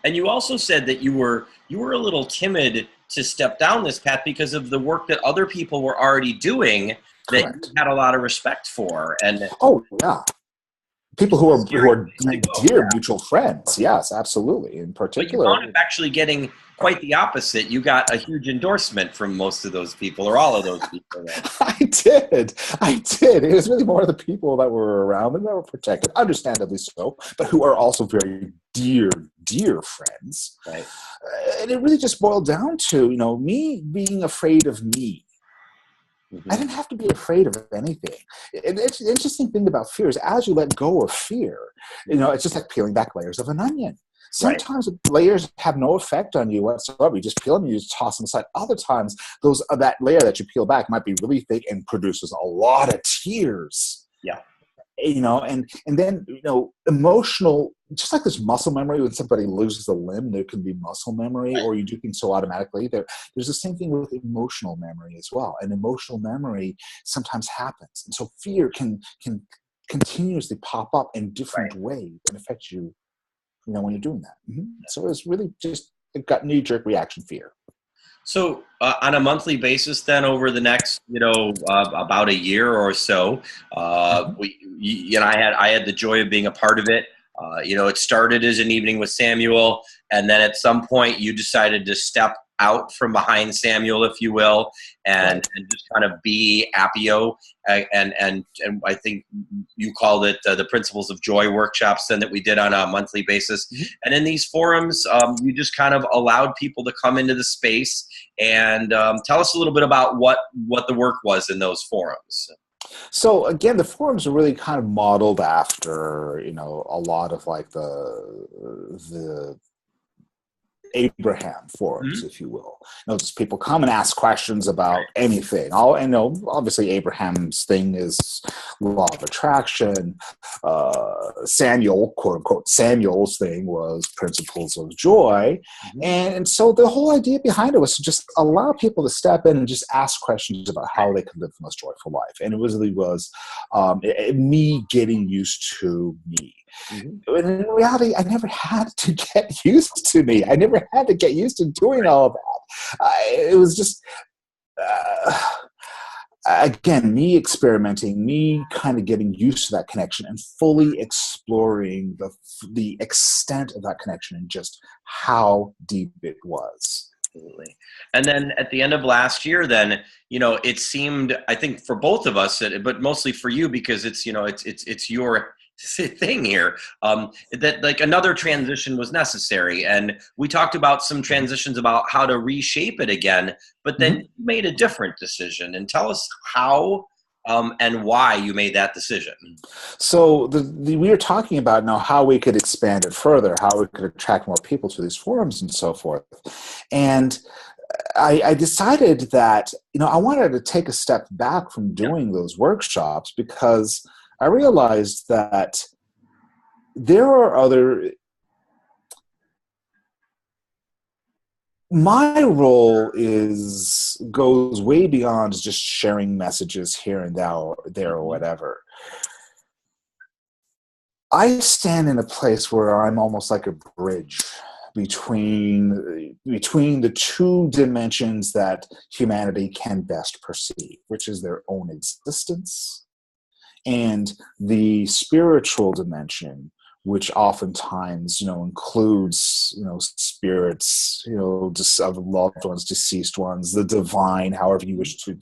And you also said that you were a little timid to step down this path because of the work that other people were already doing that you Correct. had a lot of respect for. And Oh yeah, people who are scary place to go. dear mutual friends. Yes, absolutely. In But you particular, wound up actually getting quite the opposite. You got a huge endorsement from most of those people, or all of those people. Then. I did. It was really more of the people that were around and that were protected, understandably so, but who are also very dear friends. Right. And it really just boiled down to, me being afraid of me. I Hmm. didn't have to be afraid of anything. And it's the interesting thing about fear is as you let go of fear, it's just like peeling back layers of an onion. Right. Sometimes layers have no effect on you whatsoever. You just peel them, you just toss them aside. Other times, that layer that you peel back might be really thick and produces a lot of tears. Yeah. And then emotional, just like this muscle memory. When somebody loses a limb, there can be muscle memory, Right. or you do things so automatically. There's the same thing with emotional memory as well. And emotional memory sometimes happens, and so fear can continuously pop up in different Right. ways and affect you. When you're doing that. So it's really just a gut knee-jerk reaction fear. So on a monthly basis, then over the next, about a year or so, Mhm. I had the joy of being a part of it. It started as an evening with Samuel, and then at some point you decided to step out from behind Samuel, if you will, and Right. and just kind of be Appio, and I think you called it the Principles of Joy workshops then that we did on a monthly basis. Mhm. And in these forums, you just kind of allowed people to come into the space and tell us a little bit about what the work was in those forums. So again, the forums are really kind of modeled after, a lot of like the Abraham forums, Mhm. if you will. Just people come and ask questions about anything. Obviously Abraham's thing is law of attraction. Samuel, quote unquote, Samuel's thing was principles of joy. Mhm. And so the whole idea behind it was to just allow people to step in and just ask questions about how they could live the most joyful life. And it really was me getting used to me. Mhm. But in reality, I never had to get used to me. I never had to get used to doing all of that. It was just, uh, again, me experimenting, me kind of getting used to that connection and fully exploring the extent of that connection and just how deep it was. Absolutely. And then at the end of last year, then, it seemed, I think for both of us, but mostly for you, because it's, it's your thing here, that like another transition was necessary. And we talked about some transitions about how to reshape it again, but then you made a different decision. And tell us how and why you made that decision. So we were talking about now how we could expand it further, how we could attract more people to these forums and so forth. And I decided that, I wanted to take a step back from doing those workshops, because I realized that there are my role goes way beyond just sharing messages here and there or whatever. I stand in a place where I'm almost like a bridge between the two dimensions that humanity can best perceive, which is their own existence and the spiritual dimension, which oftentimes, includes, spirits, just of loved ones, deceased ones, the divine, however you wish to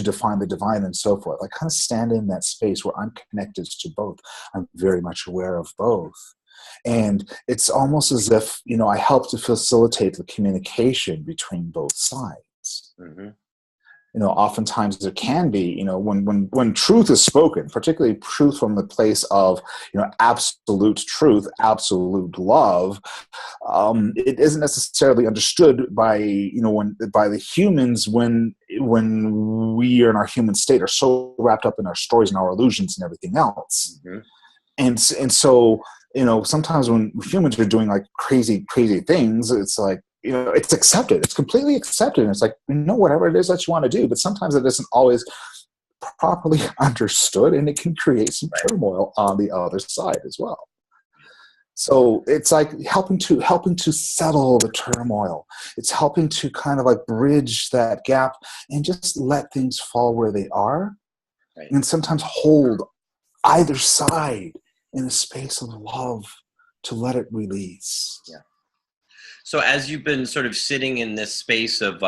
define the divine and so forth. I kind of stand in that space where I'm connected to both. I'm very much aware of both. And it's almost as if, I help to facilitate the communication between both sides. Mm-hmm. Oftentimes there can be, when truth is spoken, particularly truth from the place of, absolute truth, absolute love, it isn't necessarily understood by, by the humans when we are in our human state are so wrapped up in our stories and our illusions and everything else. Mm-hmm. And so, sometimes when humans are doing like crazy things, it's like, it's accepted. It's completely accepted. And it's like, whatever it is that you want to do. But sometimes it isn't always properly understood, and it can create some turmoil on the other side as well. So it's like helping to settle the turmoil. It's helping to kind of like bridge that gap and just let things fall where they are. Right. And sometimes hold either side in a space of love to let it release. Yeah. So as you've been sort of sitting in this space of,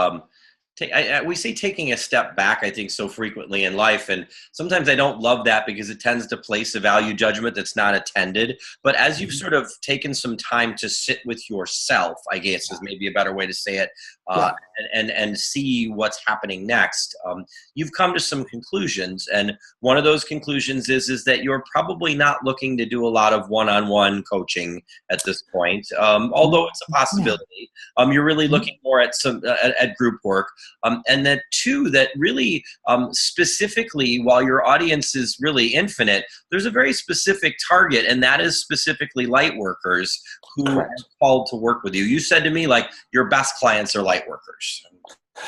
we say taking a step back, I think, so frequently in life. And sometimes I don't love that because it tends to place a value judgment that's not attended. But as you've sort of taken some time to sit with yourself, I guess is maybe a better way to say it, and see what's happening next, you've come to some conclusions. And one of those conclusions is that you're probably not looking to do a lot of one-on-one coaching at this point, although it's a possibility. You're really looking more at at group work. And then two, that really specifically, while your audience is really infinite, there's a very specific target, and that is specifically light workers who are called to work with you. You said to me, like, your best clients are light workers.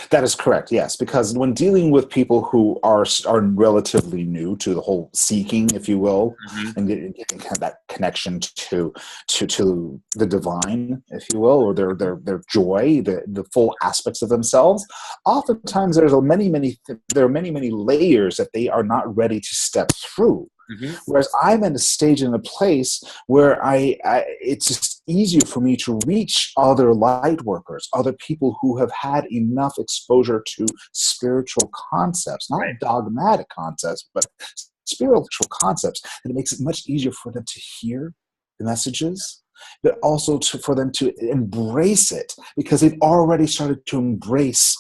That is correct, yes, because when dealing with people who are relatively new to the whole seeking, if you will, and getting kind of that connection to the divine, if you will, or their joy, the full aspects of themselves, oftentimes there are many layers that they are not ready to step through. Mm-hmm. Whereas I'm in a stage in a place where it's just easier for me to reach other light workers, other people who have had enough exposure to spiritual concepts, not dogmatic concepts, but spiritual concepts, that it makes it much easier for them to hear the messages, but also for them to embrace it, because they've already started to embrace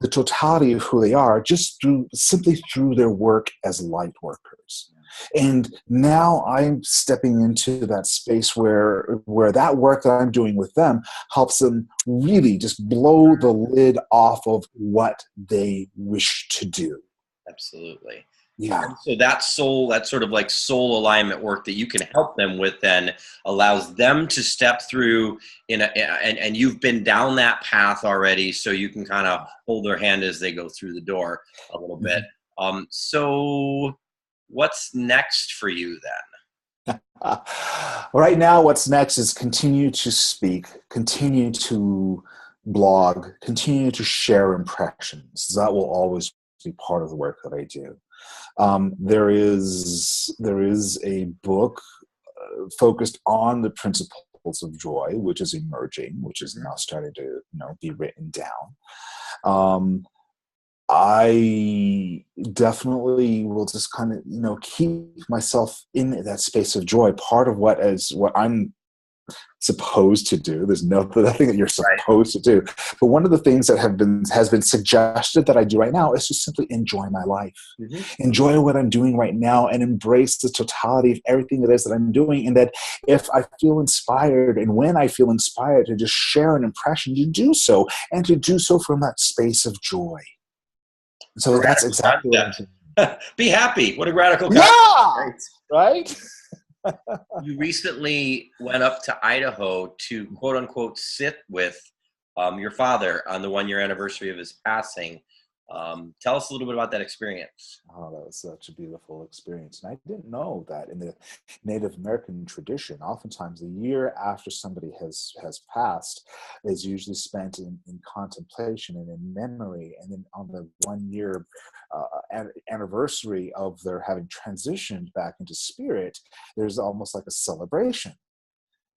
the totality of who they are just simply through their work as light workers. And now I'm stepping into that space where that work that I'm doing with them helps them really just blow the lid off of what they wish to do. Absolutely. Yeah. And so that sort of like soul alignment work that you can help them with then allows them to step through and you've been down that path already, so you can kind of hold their hand as they go through the door a little bit. So what's next for you then? Right now, what's next is continue to speak, continue to blog, continue to share impressions. That will always be part of the work that I do. There is a book focused on the principles of joy, which is emerging, which is now starting to be written down. I definitely will just kind of keep myself in that space of joy. Part of what I'm supposed to do. There's nothing that you're supposed to do. But one of the things that has been suggested that I do right now is to simply enjoy my life, enjoy what I'm doing right now, and embrace the totality of everything it is that I'm doing. And that if I feel inspired, and when I feel inspired, to just share an impression, to do so, and to do so from that space of joy. So that's exactly what I'm saying. Be happy. What a radical concept. Yeah, right? You recently went up to Idaho to quote unquote sit with your father on the 1-year anniversary of his passing. Tell us a little bit about that experience. Oh, that was such a beautiful experience. And I didn't know that in the Native American tradition, oftentimes the year after somebody has passed is usually spent in contemplation and in memory. And then on the 1-year anniversary of their having transitioned back into spirit, there's almost like a celebration.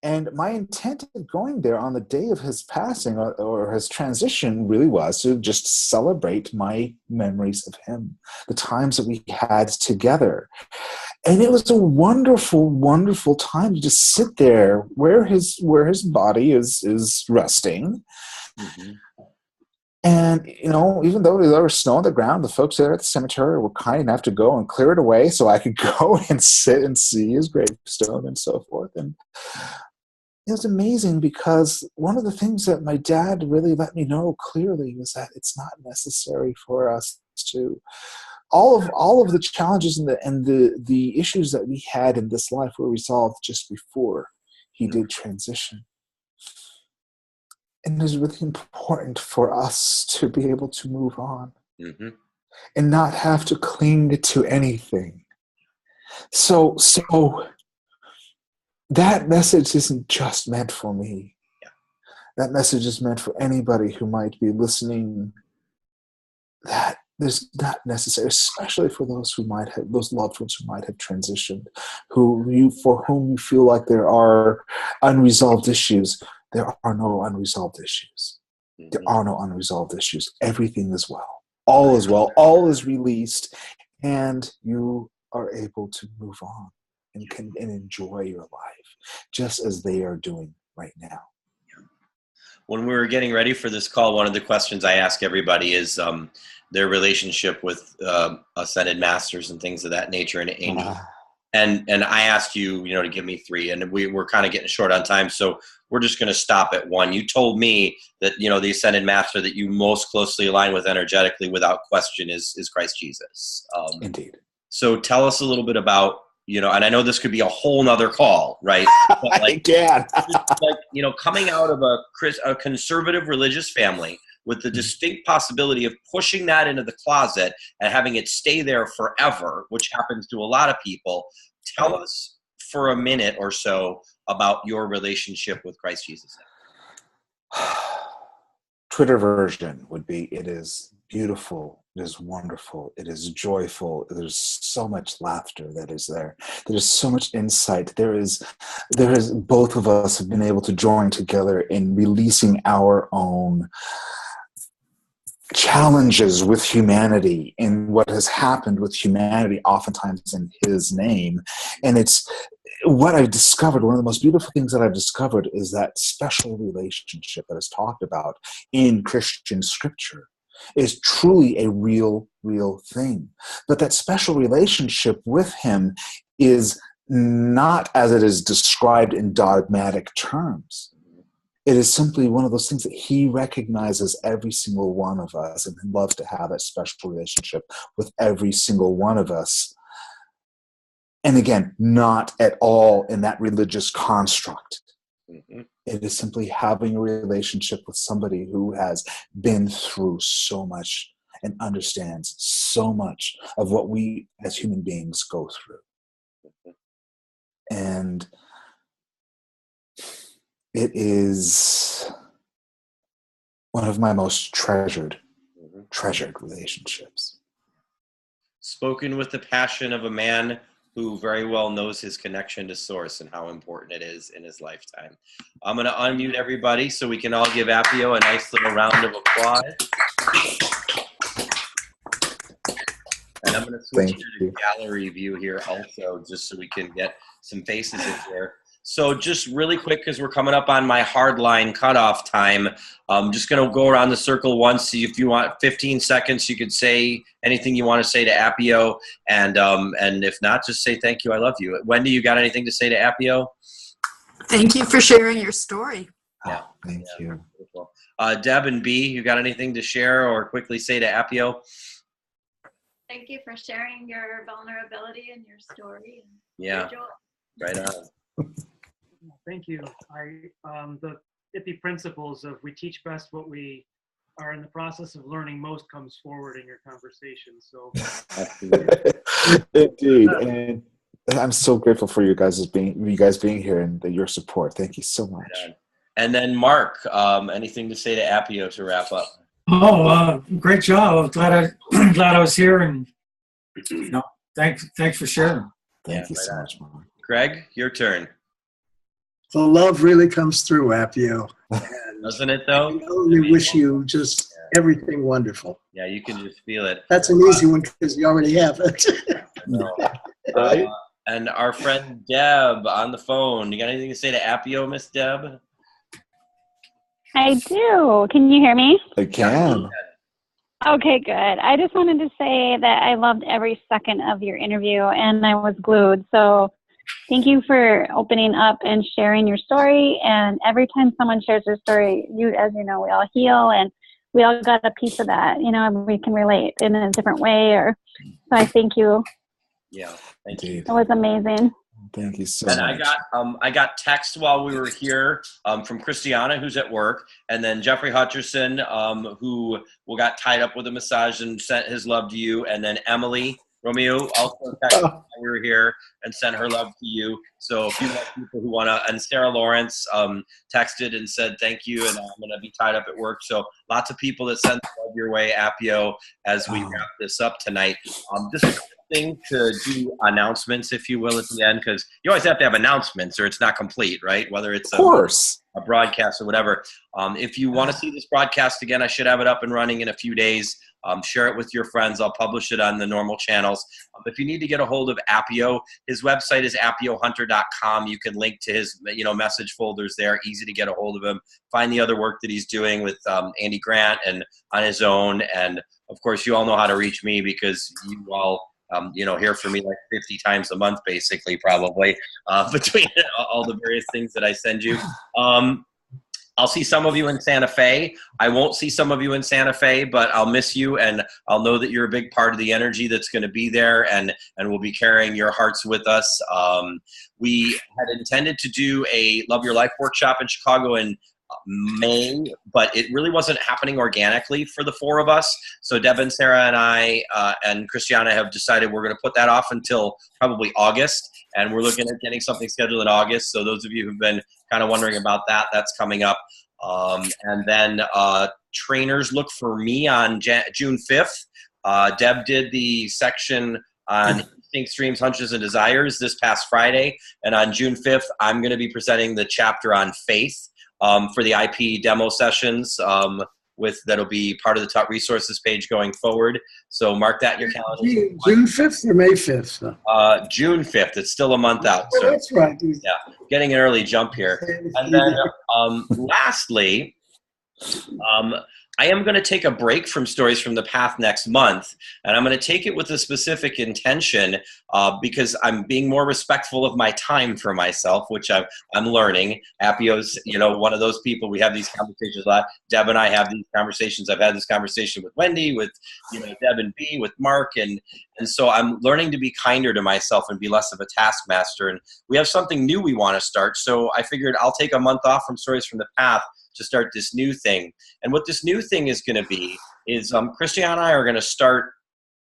And my intent of going there on the day of his passing or his transition really was to just celebrate my memories of him, the times that we had together. And it was a wonderful, wonderful time to just sit there where his body is resting. And, even though there was snow on the ground, the folks there at the cemetery were kind enough to go and clear it away so I could go and sit and see his gravestone and so forth. And it was amazing because one of the things that my dad really let me know clearly was that it's not necessary for us to all of the challenges and the issues that we had in this life were resolved just before he did transition. And it was really important for us to be able to move on and not have to cling to anything. So that message isn't just meant for me. That message is meant for anybody who might be listening. That there's not necessary, especially for those loved ones who might have transitioned, for whom you feel like there are unresolved issues. There are no unresolved issues. There are no unresolved issues. Everything is well. All is well. All is released, and you are able to move on and enjoy your life just as they are doing right now. When we were getting ready for this call, one of the questions I ask everybody is their relationship with ascended masters and things of that nature and angels. And I asked you, to give me 3, and we're kind of getting short on time, so we're just going to stop at 1. You told me that the ascended master that you most closely align with energetically, without question, is Christ Jesus. Indeed. So tell us a little bit about and I know this could be a whole nother call, right? But coming out of a conservative religious family with the distinct possibility of pushing that into the closet and having it stay there forever, which happens to a lot of people. Tell us for a minute or so about your relationship with Christ Jesus. Twitter version would be, it is beautiful, it is wonderful, it is joyful, there's so much laughter that is there. There's so much insight. There is both of us have been able to join together in releasing our own challenges with humanity and what has happened with humanity oftentimes in his name. And it's what I've discovered, one of the most beautiful things that I've discovered is that special relationship that is talked about in Christian scripture is truly a real thing. But that special relationship with him is not as it is described in dogmatic terms. It is simply one of those things that he recognizes every single one of us and loves to have that special relationship with every single one of us. And again, not at all in that religious construct. It is simply having a relationship with somebody who has been through so much and understands so much of what we as human beings go through. And it is one of my most treasured relationships. Spoken with the passion of a man who very well knows his connection to source and how important it is in his lifetime. I'm going to unmute everybody so we can all give Appio a nice little round of applause. And I'm going to switch to the gallery view here also, just so we can get some faces in here. So just really quick, because we're coming up on my hard line cutoff time, I'm just going to go around the circle once. See if you want 15 seconds, you could say anything you want to say to Appio. And if not, just say thank you, I love you. Wendy, you got anything to say to Appio? Thank you for sharing your story. Yeah, thank you. Beautiful. Deb and B, you got anything to share or quickly say to Appio? Thank you for sharing your vulnerability and your story. And yeah, your joy. Right on. Thank you. The IPI principles of we teach best what we are in the process of learning most comes forward in your conversation. So, indeed, and I'm so grateful for you guys being here and your support. Thank you so much. Right. And then Mark, anything to say to Appio to wrap up? Oh, great job! I'm glad I was here, and thanks for sharing. Thank you so much, Mark. Greg, your turn. The love really comes through, Appio. Doesn't it, though? I only wish you just everything wonderful. Yeah, you can just feel it. That's an easy one because you already have it. And our friend Deb on the phone. You got anything to say to Appio, Miss Deb? I do. Can you hear me? I can. Okay, good. I just wanted to say that I loved every second of your interview, and I was glued. So thank you for opening up and sharing your story. And every time someone shares their story, as you know, we all heal, and we all got a piece of that. And we can relate in a different way. So I thank you. Yeah, thank you. It was amazing. Thank you so much. And I got text while we were here from Christiana, who's at work, and then Jeffrey Hutcherson, who got tied up with a massage and sent his love to you, and then Emily Romeo also texted while we were here and sent her love to you. So if you have people who want to, and Sarah Lawrence texted and said thank you, and I'm going to be tied up at work. So lots of people that sent love your way, Appio, as we wrap this up tonight. This is thing to do announcements, if you will, at the end, because you always have to have announcements or it's not complete, right? Whether it's a broadcast or whatever. If you want to see this broadcast again, I should have it up and running in a few days. Share it with your friends. I'll publish it on the normal channels. If you need to get a hold of Appio, his website is appiohunter.com. You can link to his message folders there. Easy to get a hold of him. Find the other work that he's doing with Andy Grant and on his own. And of course, you all know how to reach me because you all hear from me like 50 times a month, basically, probably, between all the various things that I send you. I'll see some of you in Santa Fe. I won't see some of you in Santa Fe, but I'll miss you, and I'll know that you're a big part of the energy that's going to be there, and we'll be carrying your hearts with us. We had intended to do a Love Your Life workshop in Chicago in May, but it really wasn't happening organically for the four of us. So Deb and Sarah and I and Christiana have decided we're going to put that off until probably August, and we're looking at getting something scheduled in August. So those of you who've been kind of wondering about that, that's coming up. And then trainers, look for me on June 5th. Deb did the section on instincts, dreams, hunches, and desires this past Friday, and on June 5th, I'm going to be presenting the chapter on faith. For the IP demo sessions, that'll be part of the top resources page going forward. So mark that in your calendar. June 5th or May 5th? June 5th. It's still a month out. So, that's right. Yeah, getting an early jump here. And then lastly, I am going to take a break from Stories from the Path next month, and I'm going to take it with a specific intention because I'm being more respectful of my time for myself, which I'm learning. Appio's, one of those people. We have these conversations a lot. Deb and I have these conversations. I've had this conversation with Wendy, with Deb and B, with Mark, and so I'm learning to be kinder to myself and be less of a taskmaster. And we have something new we want to start, so I figured I'll take a month off from Stories from the Path to start this new thing. And what this new thing is going to be is Christiana and I are going to start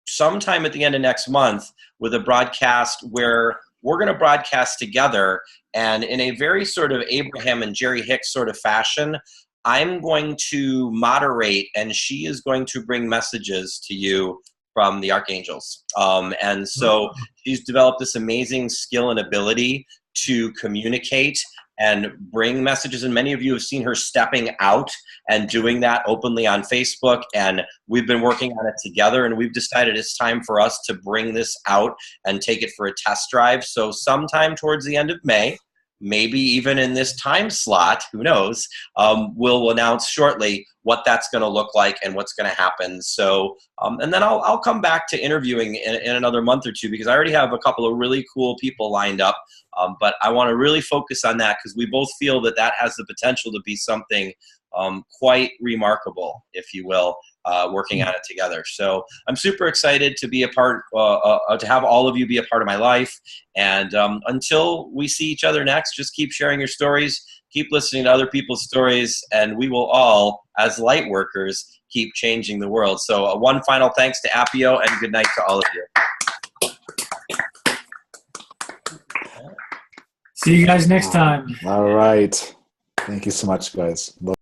sometime at the end of next month with a broadcast where we're going to broadcast together, and in a very sort of Abraham and Jerry Hicks sort of fashion, I'm going to moderate and she is going to bring messages to you from the Archangels. And so she's developed this amazing skill and ability to communicate and bring messages. And many of you have seen her stepping out and doing that openly on Facebook. And we've been working on it together, and we've decided it's time for us to bring this out and take it for a test drive. So sometime towards the end of May, maybe even in this time slot, who knows, we'll announce shortly what that's going to look like and what's going to happen. So, and then I'll come back to interviewing in another month or two, because I already have a couple of really cool people lined up. But I want to really focus on that, because we both feel that that has the potential to be something quite remarkable, if you will, working on it together. So I'm super excited to be a part, to have all of you be a part of my life. And until we see each other next, just keep sharing your stories, keep listening to other people's stories, and we will all, as light workers, keep changing the world. So one final thanks to Appio, and good night to all of you. See you guys next time. All right. Thank you so much, guys. Love